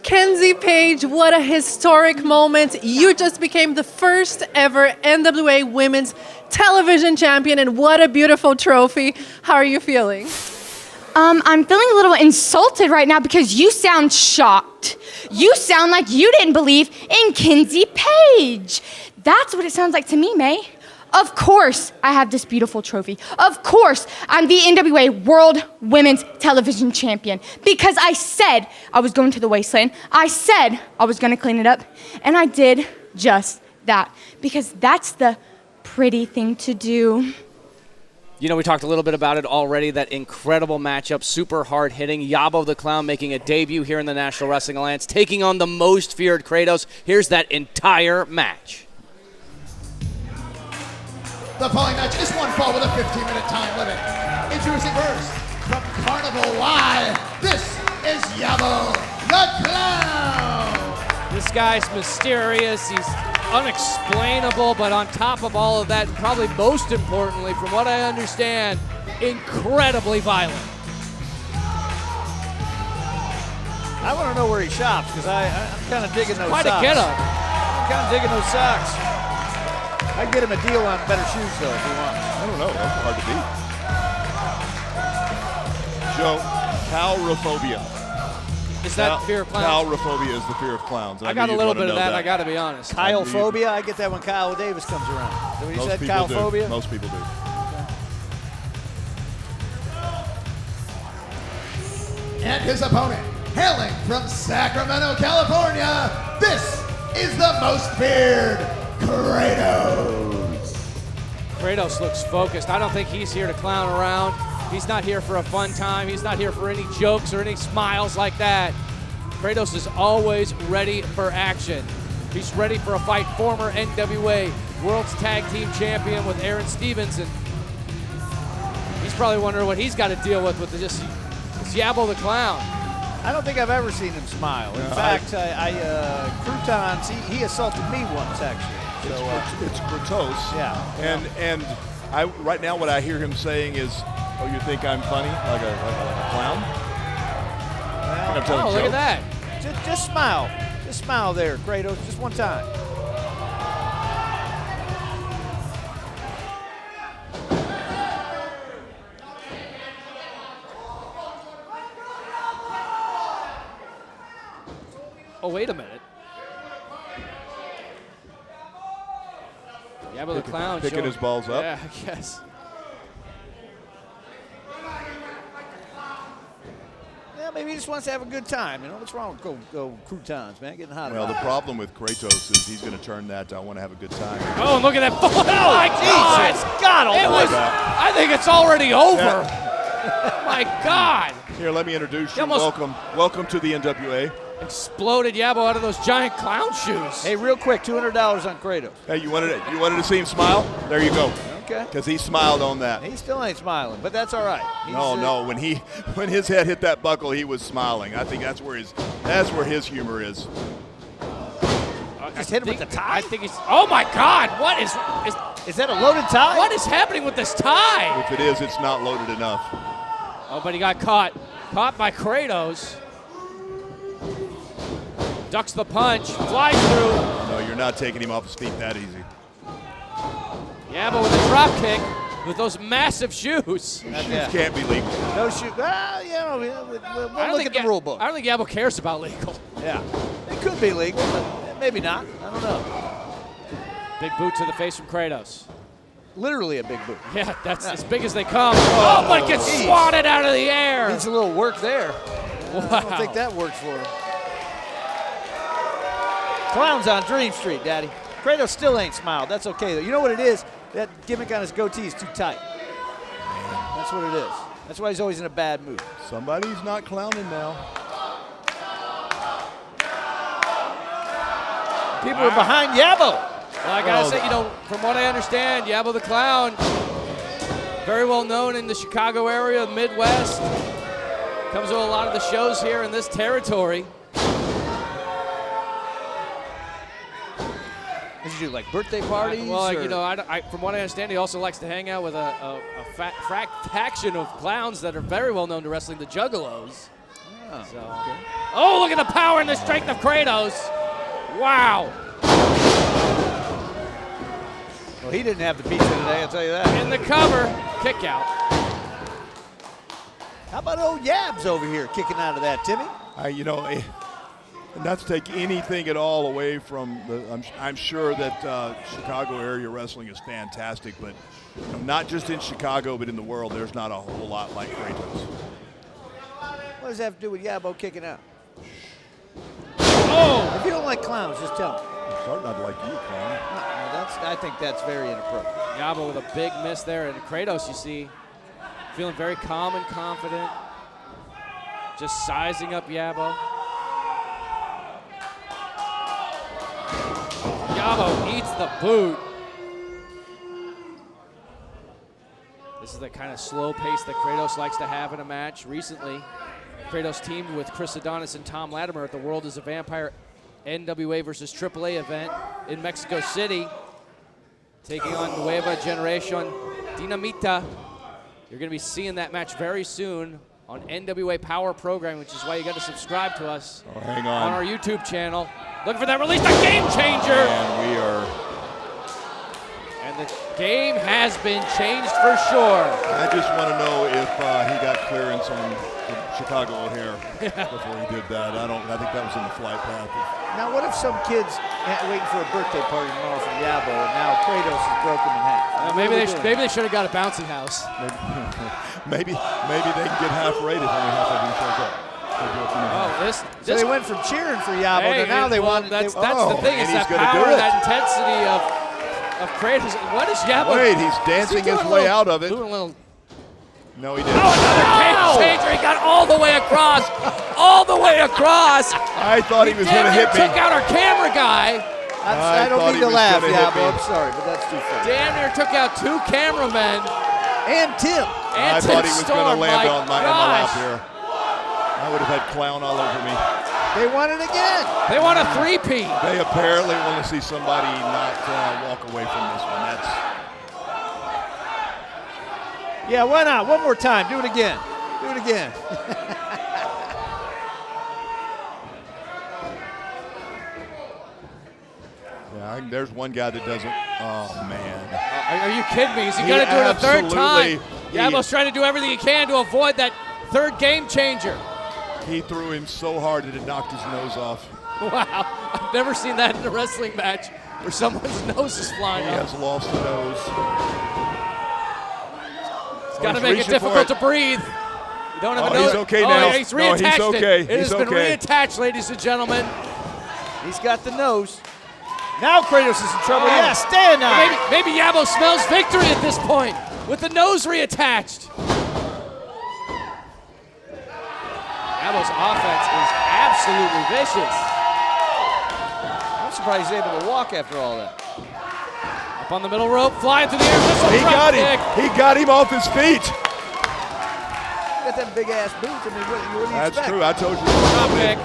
Kenzie, Paige, what a historic moment. You just became the first ever NWA Women's Television Champion, and what a beautiful trophy. How are you feeling? I'm feeling a little insulted right now because you sound shocked. You sound like you didn't believe in Kenzie Paige. That's what it sounds like to me, May. Of course I have this beautiful trophy. Of course I'm the NWA World Women's Television Champion because I said I was going to the wasteland. I said I was going to clean it up, and I did just that because that's the pretty thing to do. You know, we talked a little bit about it already, that incredible matchup, super hard-hitting. Yabo the Clown making a debut here in the National Wrestling Alliance, taking on the most feared Kratos. Here's that entire match. The following match is one fall with a 15-minute time limit. Introducing first, from Carnival Live, this is Yabo the Clown. This guy's mysterious. He's unexplainable, but on top of all of that, probably most importantly, from what I understand, incredibly violent. I want to know where he shops because I'm kind of digging those Quite socks. a get-up. I'm kind of digging those socks. I can get him a deal on better shoes though if he wants. I don't know. That's hard to beat. Joe, Calrophobia. Is that fear of clowns? Calrophobia is the fear of clowns. I got a little bit of that, I got to be honest. Kylephobia, I get that when Kyle Davis comes around. Is that what you said, Kylephobia? Most people do. And his opponent, hailing from Sacramento, California, this is the most feared Kratos. Kratos looks focused. I don't think he's here to clown around. He's not here for a fun time. He's not here for any jokes or any smiles like that. Kratos is always ready for action. He's ready for a fight. Former NWA World's Tag Team Champion with Aaron Stevens, and he's probably wondering what he's got to deal with this Yabo the Clown. I don't think I've ever seen him smile. In fact, Croutons, he assaulted me once actually. So, it's Kratos. Yeah. And right now what I hear him saying is, "Oh, you think I'm funny, like a clown?" Well, look at that. Just smile. Just smile there, Kratos. Just one time. Oh, wait a minute. Yabo the Clown picking his balls up. Yeah, I guess. Yeah, maybe he just wants to have a good time. You know, what's wrong with go croutons, man? Getting hot. Well, the problem with Kratos is he's going to turn that I want to have a good time. Oh, and look at that. Oh, my God. Jesus. God almighty. I think it's already over. Yeah. My God. Here, let me introduce you. Welcome to the NWA. Exploded Yabo out of those giant clown shoes. Hey, real quick, $200 on Kratos. Hey, you wanted to see him smile? There you go. Okay. Because he smiled on that. He still ain't smiling, but that's all right. No. When his head hit that buckle, he was smiling. I think that's where his humor is. Just hit him with the tie. I think he's. Oh my God! What is that a loaded tie? What is happening with this tie? If it is, it's not loaded enough. Oh, but he got caught by Kratos. Ducks the punch, flies through. No, you're not taking him off his feet that easy. Yeah, but with a drop kick, with those massive shoes. Shoes can't be legal. No shoes. Well, you know, we'll look at the rule book. I don't think Yabo cares about legal. Yeah, it could be legal, but maybe not. I don't know. Big boot to the face from Kratos. Literally a big boot. Yeah, that's as big as they come. Oh, but it gets swatted out of the air. Needs a little work there. Wow. I don't think that works for him. Clown's on Dream Street, Daddy. Kratos still ain't smiled. That's okay, though. You know what it is? That gimmick on his goatee is too tight. That's what it is. That's why he's always in a bad mood. Somebody's not clowning now. People are behind Yabo. Well, I gotta say, from what I understand, Yabo the Clown, very well known in the Chicago area, the Midwest. Comes to a lot of the shows here in this territory. Does he do like birthday parties? Well, from what I understand, he also likes to hang out with a faction of clowns that are very well known to wrestling, the Juggalos. Oh, so, okay. Oh, look at the power and the strength of Kratos. Wow. Well, he didn't have the pizza today, I'll tell you that. In the cover, kick out. How about old Yabs over here kicking out of that, Timmy? Not to take anything at all away from I'm sure that Chicago area wrestling is fantastic, but not just in Chicago, but in the world, there's not a whole lot like Kratos. What does that have to do with Yabo kicking out? Oh! If you don't like clowns, just tell me. I'm starting not to like you, Clown. I think that's very inappropriate. Yabo with a big miss there, and Kratos, you see, feeling very calm and confident, just sizing up Yabo. Yabo eats the boot. This is the kind of slow pace that Kratos likes to have in a match. Recently, Kratos teamed with Chris Adonis and Tom Latimer at the World is a Vampire NWA versus AAA event in Mexico City, taking on Nueva Generación Dinamita. You're going to be seeing that match very soon on NWA Powerrr program, which is why you got to subscribe to us hang on. our YouTube channel. Looking for that release, the game changer. And we are. And the game has been changed for sure. I just want to know if he got clearance on the Chicago O'Hare before he did that. I think that was in the flight path. Now, what if some kid's waiting for a birthday party tomorrow from Yabo, and now Kratos is broken in half? Maybe they should have got a bouncy house. Maybe they can get half rated if only half of them shows up. So they went from cheering for Yabo to now they want. That's the thing. It's that power, that intensity of Kratos. What is Yabo? Wait, he's dancing his way out of it. Doing a little. No, he didn't. Oh, another game changer. He got all the way across. All the way across. I thought he was going to hit me. Took out our camera guy. I don't mean to laugh, Yabo. I'm sorry, but that's too funny. Damn near took out 2 cameramen. And Tim. I thought he was going to land on my lap here. I would have had Clown all over me. They want it again. They want a 3-peat. They apparently want to see somebody not walk away from this one. Yeah, why not? One more time. Do it again. Do it again. Yeah, there's one guy that doesn't. Oh, man. Are you kidding me? Is he going to do it a third time? Yabo's trying to do everything he can to avoid that third game changer. He threw him so hard that it knocked his nose off. Wow. I've never seen that in a wrestling match where someone's nose is flying He off. has lost the nose. It's got to make it difficult to breathe. You don't have a nose. He's okay now. Yeah, he's reattached he's okay. It has been reattached, ladies and gentlemen. He's got the nose. Now Kratos is in trouble. Yeah, stand now. Maybe Yabo smells victory at this point with the nose reattached. Yabo's offense is absolutely vicious. I'm surprised he's able to walk after all that. Up on the middle rope, flying through the air. He got him. He got him off his feet. Got them big ass boots. I mean, what do you expect? That's true. I told you. Drop kick.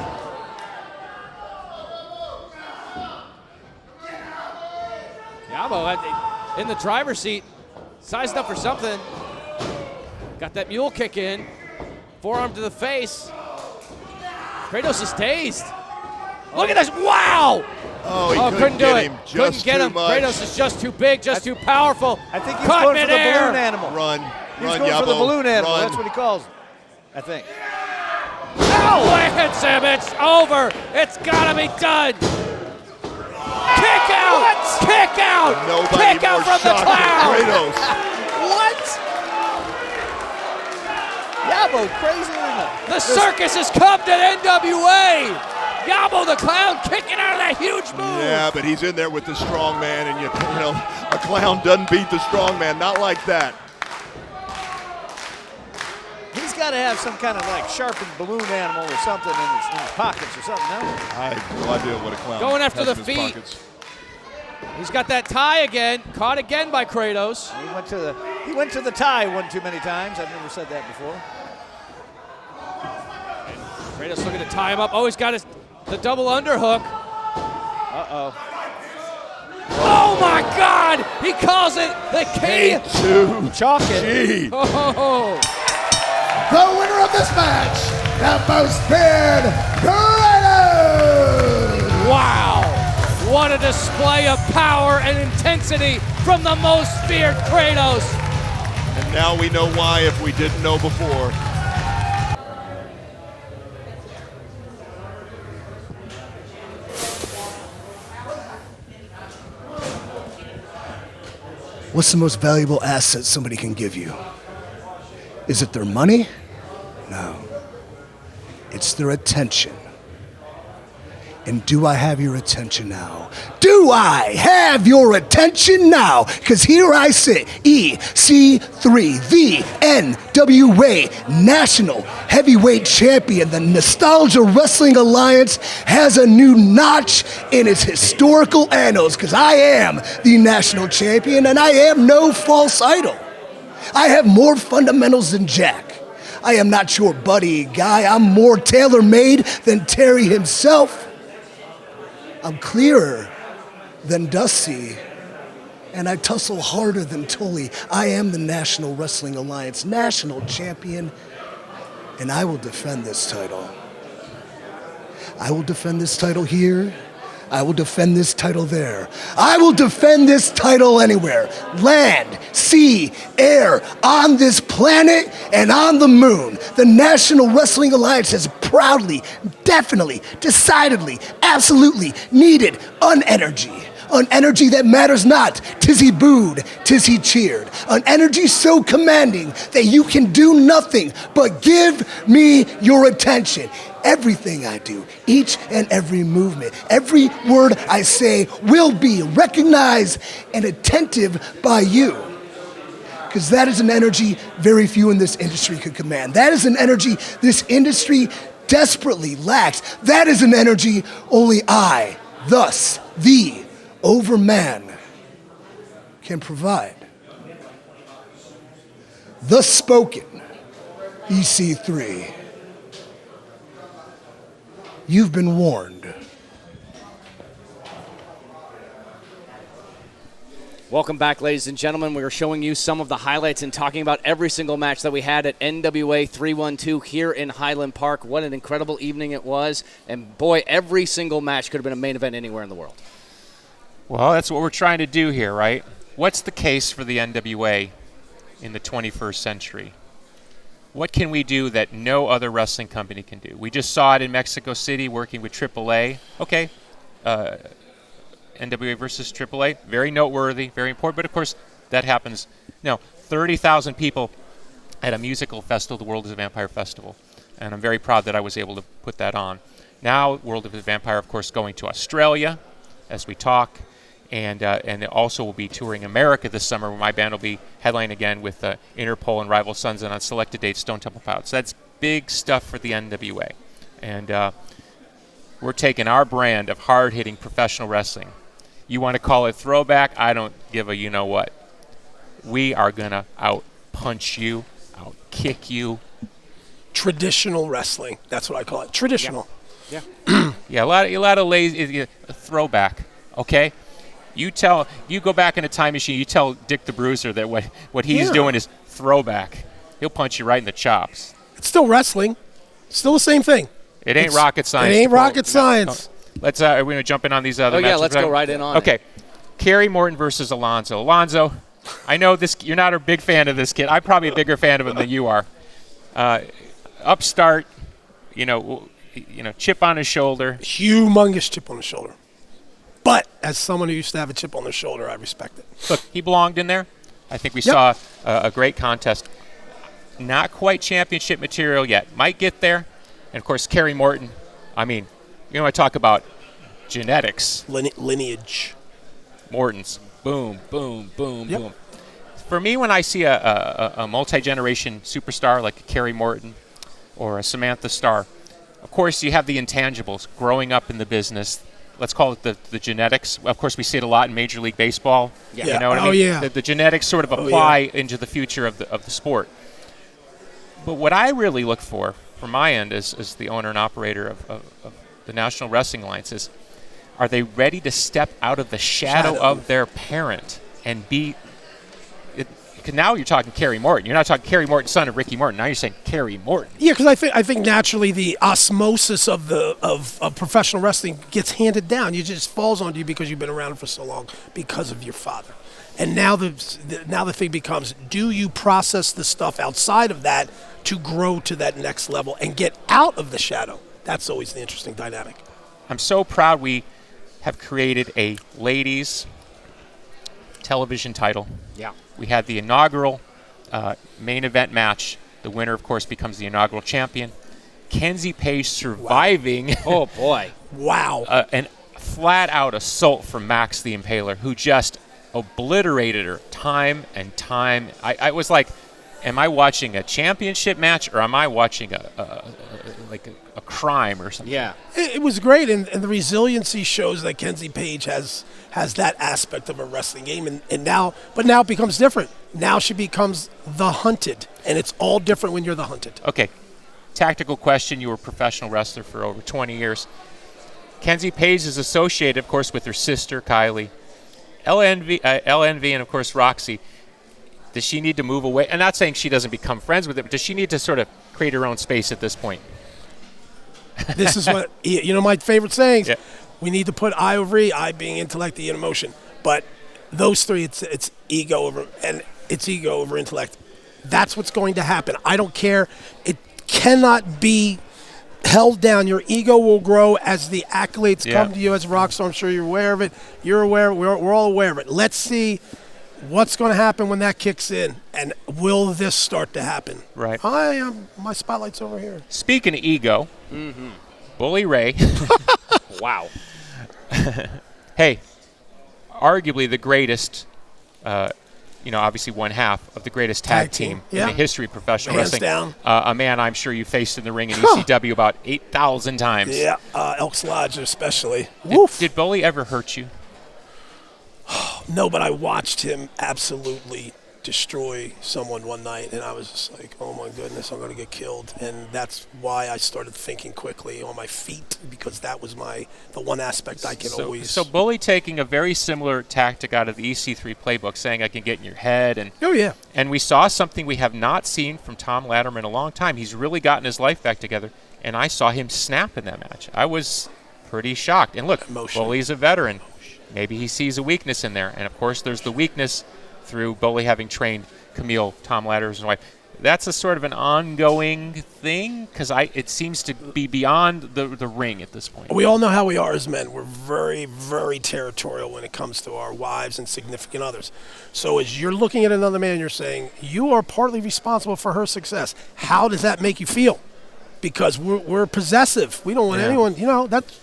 Yabo in the driver's seat, sized up for something. Got that mule kick in. Forearm to the face. Kratos is dazed. Look at this. Wow. Oh, he couldn't do it. Him. Couldn't get him. Much. Kratos is just too big, just too powerful. I think he's Caught going for the mid-air. balloon animal. He's going Yabo, for the balloon animal. run. That's what he calls it, I think. Oh, lands him. It's over. It's got to be done. Kick out. What? Kick out. Nobody Kick out more from the shocked than Clown. Kratos. What? Yabo, crazy enough. The circus has come to NWA. Yabo the Clown kicking out of that huge move. Yeah, but he's in there with the strong man, and you know, a clown doesn't beat the strong man. Not like that. He's got to have some kind of like sharpened balloon animal or something in his pockets or something, no? I have no idea what a clown Going after has the in his feet. pockets. He's got that tie again. Caught again by Kratos. He went to the tie one too many times. I've never said that before. Kratos looking to tie him up. Oh, he's got the double underhook. Uh-oh. Oh my God! He calls it the key. Chalk it. Oh. The winner of this match, the most feared Kratos! Wow! What a display of power and intensity from the most feared Kratos. And now we know why if we didn't know before. What's the most valuable asset somebody can give you? Is it their money? No. It's their attention. And do I have your attention now? Do I have your attention now? Because here I sit, EC3, the NWA National Heavyweight Champion. The Nostalgia Wrestling Alliance has a new notch in its historical annals because I am the national champion and I am no false idol. I have more fundamentals than Jack. I am not your buddy guy. I'm more tailor-made than Terry himself. I'm clearer than Dusty, and I tussle harder than Tully. I am the National Wrestling Alliance national champion, and I will defend this title. I will defend this title here. I will defend this title there. I will defend this title anywhere. Land, sea, air, on this planet, and on the moon. The National Wrestling Alliance has proudly, definitely, decidedly, absolutely needed an energy. An energy that matters not. 'Tis he booed, 'tis he cheered. An energy so commanding that you can do nothing but give me your attention. Everything I do, each and every movement, every word I say will be recognized and attentive by you. Because that is an energy very few in this industry could command. That is an energy this industry desperately lacks. That is an energy only I, thus the Overman, can provide. Thus spoken, EC3. You've been warned. Welcome back, ladies and gentlemen. We are showing you some of the highlights and talking about every single match that we had at NWA 312 here in Highland Park. What an incredible evening it was. And boy, every single match could have been a main event anywhere in the world. Well, that's what we're trying to do here, right? What's the case for the NWA in the 21st century? What can we do that no other wrestling company can do? We just saw it in Mexico City working with AAA. Okay, NWA versus AAA, very noteworthy, very important. But, of course, that happens. 30,000 people at a musical festival, the World of the Vampire Festival. And I'm very proud that I was able to put that on. Now, World of the Vampire, of course, going to Australia as we talk. And it also will be touring America this summer, where my band will be headlining again with Interpol and Rival Sons, and on selected dates, Stone Temple Pilots. So that's big stuff for the NWA. And we're taking our brand of hard-hitting professional wrestling. You want to call it throwback? I don't give a you-know-what. We are going to out-punch you, out-kick you. Traditional wrestling. That's what I call it. Traditional. Yeah. Yeah, a lot of lazy throwback, okay? You go back in a time machine, you tell Dick the Bruiser that what he's doing is throwback. He'll punch you right in the chops. It's still wrestling. Still the same thing. It ain't rocket science. It ain't rocket science. Let's are we gonna jump in on these other matches? Yeah, let's go right in on it. Kerry Morton versus Alonzo. Alonzo, I know this. You're not a big fan of this kid. I'm probably a bigger fan of him than you are. Upstart, chip on his shoulder. Humongous chip on his shoulder. But as someone who used to have a chip on their shoulder, I respect it. Look, he belonged in there. I think we saw a great contest. Not quite championship material yet. Might get there. And, of course, Kerry Morton. I mean, I talk about genetics. Lineage. Morton's. Boom, boom, boom, boom. For me, when I see a multi-generation superstar like a Kerry Morton or a Samantha Starr, of course, you have the intangibles growing up in the business, let's call it the genetics. Of course, we see it a lot in Major League Baseball. Yeah. You know what I mean? The genetics sort of apply into the future of the sport. But what I really look for, from my end, as the owner and operator of the National Wrestling Alliance, is, are they ready to step out of the shadow of their parent and be? Because now you're talking Kerry Morton. You're not talking Kerry Morton, son of Ricky Morton. Now you're saying Kerry Morton. Yeah, because I think naturally the osmosis of professional wrestling gets handed down. It just falls onto you because you've been around for so long because of your father. And now the thing becomes, do you process the stuff outside of that to grow to that next level and get out of the shadow? That's always the interesting dynamic. I'm so proud we have created a ladies television title. Yeah. We had the inaugural main event match. The winner, of course, becomes the inaugural champion. Kenzie Paige surviving. Wow. Oh, boy. Wow. An flat-out assault from Max the Impaler, who just obliterated her time and time. I was like, am I watching a championship match, or am I watching a crime or something? Yeah. It was great, and the resiliency shows that Kenzie Paige has that aspect of a wrestling game, and now it becomes different. Now she becomes the hunted, and it's all different when you're the hunted. Okay, tactical question. You were a professional wrestler for over 20 years. Kenzie Paige is associated, of course, with her sister, Kylie, LNV, and, of course, Roxy. Does she need to move away? I'm not saying she doesn't become friends with it, but does she need to sort of create her own space at this point? This is what, my favorite sayings. Yeah. We need to put I over E, I being intellect, E and emotion. But those three, it's ego over intellect. That's what's going to happen. I don't care. It cannot be held down. Your ego will grow as the accolades come to you as a rock star. I'm sure you're aware of it. You're aware. We're all aware of it. Let's see what's going to happen when that kicks in, and will this start to happen? Right. My spotlight's over here. Speaking of ego, Bully Ray. Wow. Hey, arguably the greatest, obviously one half of the greatest tag team in the history of professional Hands wrestling. down. A man I'm sure you faced in the ring in ECW about 8,000 times. Yeah, Elks Lodge especially. Did Bully ever hurt you? No, but I watched him absolutely destroy someone one night, and I was just like, oh my goodness, I'm going to get killed. And that's why I started thinking quickly on my feet, because that was the one aspect I can always... So Bully taking a very similar tactic out of the EC3 playbook, saying I can get in your head. And oh, yeah. And we saw something we have not seen from Tom Latimer in a long time. He's really gotten his life back together, and I saw him snap in that match. I was pretty shocked. And look, Bully's a veteran. Maybe he sees a weakness in there. And, of course, there's the weakness through Bully having trained Camille, Tom Latimer's wife. That's a sort of an ongoing thing, because it seems to be beyond the ring at this point. We all know how we are as men. We're very, very territorial when it comes to our wives and significant others. So as you're looking at another man, you're saying, you are partly responsible for her success. How does that make you feel? Because we're possessive. We don't want anyone, that's...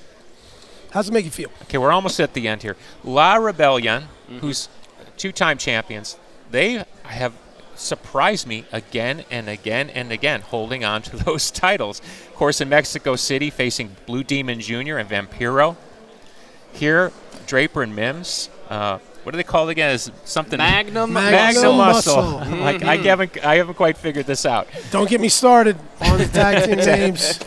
How does it make you feel? Okay, we're almost at the end here. La Rebellion, who's two-time champions, they have surprised me again and again and again, holding on to those titles. Of course, in Mexico City, facing Blue Demon Jr. and Vampiro. Here, Draper and Mims. What are they called again? Is something Magnum Muscle. Like I haven't quite figured this out. Don't get me started on the tag team names.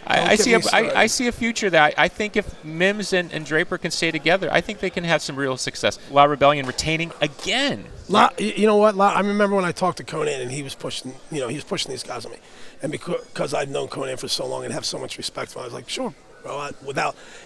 I see a future there. I think if Mims and Draper can stay together, I think they can have some real success. La Rebellion retaining again. You know what? I remember when I talked to Conan, and he was pushing these guys on me, and because I've known Conan for so long and have so much respect for him, I was like, sure. Bro,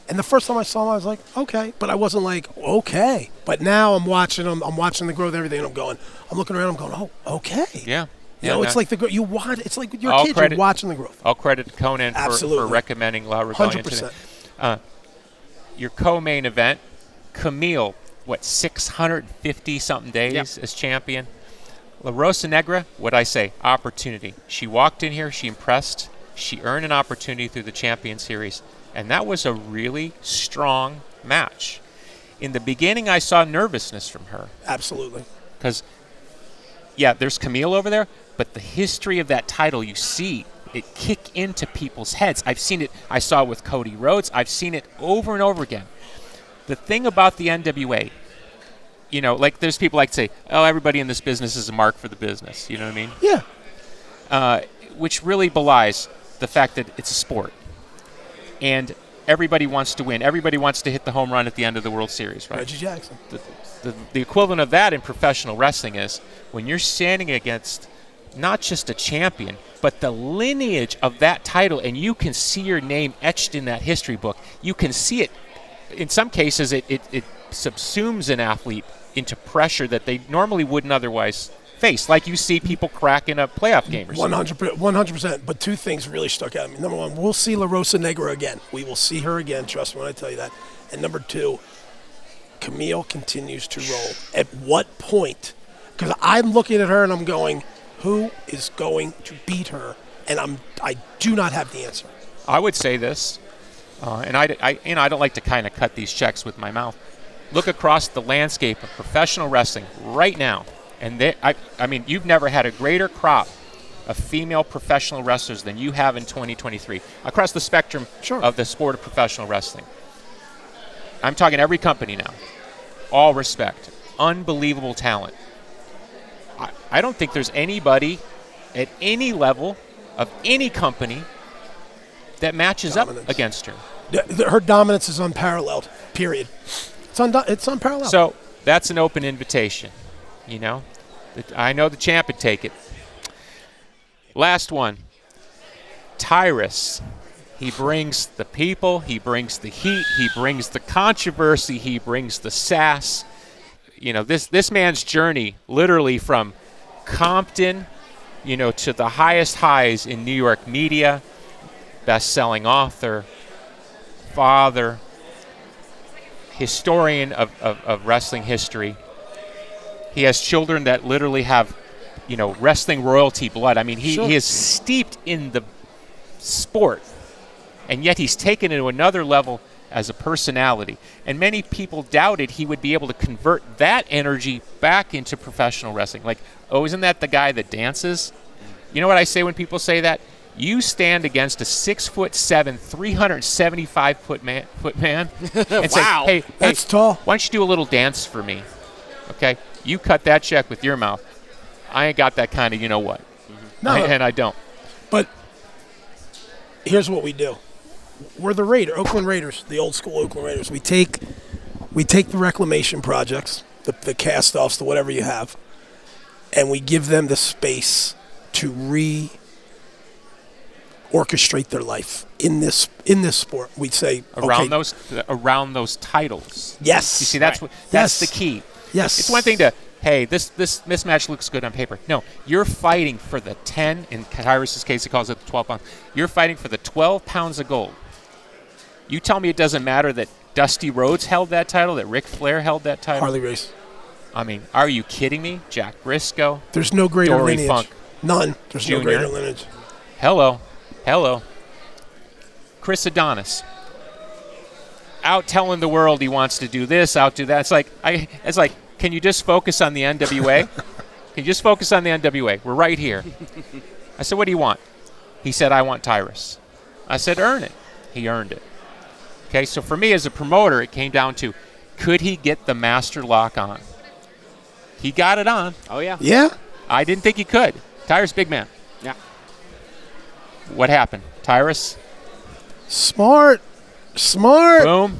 and the first time I saw him, I was like, okay, but I wasn't like, okay. But now I'm watching him. I'm watching the growth and everything. And I'm looking around. I'm going, oh, okay. Yeah. It's like it's like your kids. You're watching the growth. All credit to Conan for recommending La Rebellion. 100%. Your co-main event, Camille, 650 something days as champion. La Rosa Negra, what'd I say? Opportunity. She walked in here. She impressed. She earned an opportunity through the Champion Series. And that was a really strong match. In the beginning, I saw nervousness from her. Absolutely. Because, there's Camille over there, but the history of that title, you see it kick into people's heads. I've seen it. I saw it with Cody Rhodes. I've seen it over and over again. The thing about the NWA, you know, like there's people like to say, oh, everybody in this business is a mark for the business. You know what I mean? Yeah. Which really belies the fact that it's a sport. And everybody wants to win. Everybody wants to hit the home run at the end of the World Series, right? Reggie Jackson. The equivalent of that in professional wrestling is when you're standing against not just a champion, but the lineage of that title, and you can see your name etched in that history book. You can see it. In some cases, it subsumes an athlete into pressure that they normally wouldn't otherwise face, like you see people crack in a playoff game or something. 100%. But two things really stuck out at me. Number one, we'll see La Rosa Negra again. We will see her again, trust me when I tell you that. And number two, Camille continues to roll. At what point? Because I'm looking at her and I'm going, who is going to beat her? And I do not have the answer. I would say this, and I don't like to kind of cut these checks with my mouth. Look across the landscape of professional wrestling right now, and I mean, you've never had a greater crop of female professional wrestlers than you have in 2023 across the spectrum of the sport of professional wrestling. I'm talking every company now. All respect. Unbelievable talent. I don't think there's anybody at any level of any company that matches up against her. Her dominance is unparalleled, period. It's unparalleled. So that's an open invitation, you know. I know the champ would take it. Last one. Tyrus. He brings the people, he brings the heat, he brings the controversy, he brings the sass. You know, this man's journey literally from Compton, you know, to the highest highs in New York media, best-selling author, father, historian of wrestling history. He has children that literally have, you know, wrestling royalty blood. I mean, he is steeped in the sport. And yet he's taken it to another level as a personality. And many people doubted he would be able to convert that energy back into professional wrestling. Like, oh, isn't that the guy that dances? You know what I say when people say that? You stand against a 6'7", 375-foot man and say, hey, that's tall. Why don't you do a little dance for me? Okay? You cut that check with your mouth. I ain't got that kind of you-know-what. No. And I don't. But here's what we do. We're the Oakland Raiders, the old school Oakland Raiders. We take the reclamation projects, the cast-offs, the whatever you have, and we give them the space to orchestrate their life in this sport. We say around those titles. Yes. You see, that's the key. Yes. It's one thing to, hey, this mismatch looks good on paper. No, you're fighting for the 10. In Tyrus's case, he calls it the 12 pounds. You're fighting for the 12 pounds of gold. You tell me it doesn't matter that Dusty Rhodes held that title, that Ric Flair held that title? Harley Race. I mean, are you kidding me? Jack Briscoe. There's no greater Dory lineage. Funk. None. There's Jr. no greater lineage. Hello. Chris Adonis. Out telling the world he wants to do this, out do that. It's like, can you just focus on the NWA? Can you just focus on the NWA? We're right here. I said, what do you want? He said, I want Tyrus. I said, earn it. He earned it. Okay, so for me as a promoter, it came down to, could he get the master lock on? He got it on. Oh, yeah. Yeah? I didn't think he could. Tyrus, big man. Yeah. What happened? Tyrus? Smart. Boom.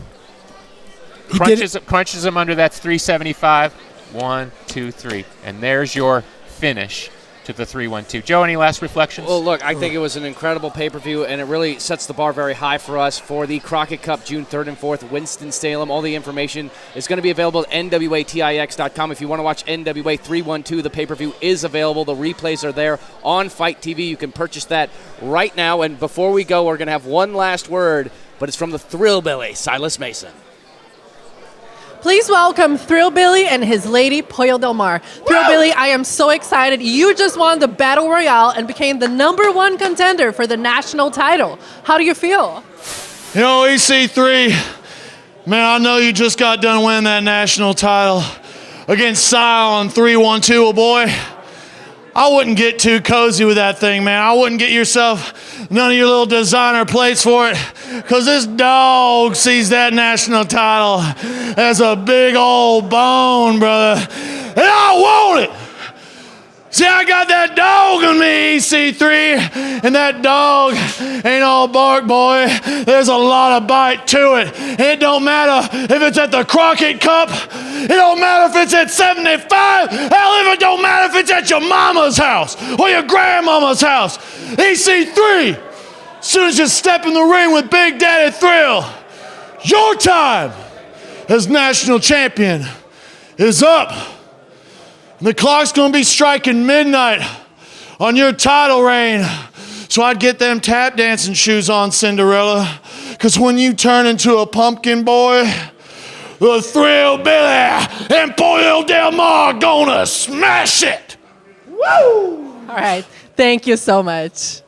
Crunches him under that 375. 1, 2, 3. And there's your finish to the 3-1-2. Joe, any last reflections? Well, look, I think it was an incredible pay-per-view, and it really sets the bar very high for us for the Crockett Cup, June 3rd and 4th, Winston-Salem. All the information is going to be available at NWATIX.com. If you want to watch NWA 3-1-2, the pay-per-view is available. The replays are there on Fight TV. You can purchase that right now. And before we go, we're going to have one last word, but it's from the Thrillbilly, Silas Mason. Please welcome Thrillbilly and his lady, Pollo Del Mar. Thrillbilly, I am so excited. You just won the Battle Royale and became the #1 contender for the national title. How do you feel? You know, EC3, man, I know you just got done winning that national title against Sal on 3-1-2. Oh boy, I wouldn't get too cozy with that thing, man. I wouldn't get yourself none of your little designer plates for it, because this dog sees that national title as a big old bone, brother. And I want it. See, I got that dog in me, EC3, and that dog ain't all bark, boy. There's a lot of bite to it. It don't matter if it's at the Crockett Cup. It don't matter if it's at 75. Hell, if it don't matter if it's at your mama's house or your grandmama's house. EC3, as soon as you step in the ring with Big Daddy Thrill, your time as national champion is up. The clock's gonna be striking midnight on your title reign. So I'd get them tap dancing shoes on, Cinderella. Because when you turn into a pumpkin boy, the Thrill Billy and Pollo Del Mar gonna smash it. Woo! All right. Thank you so much.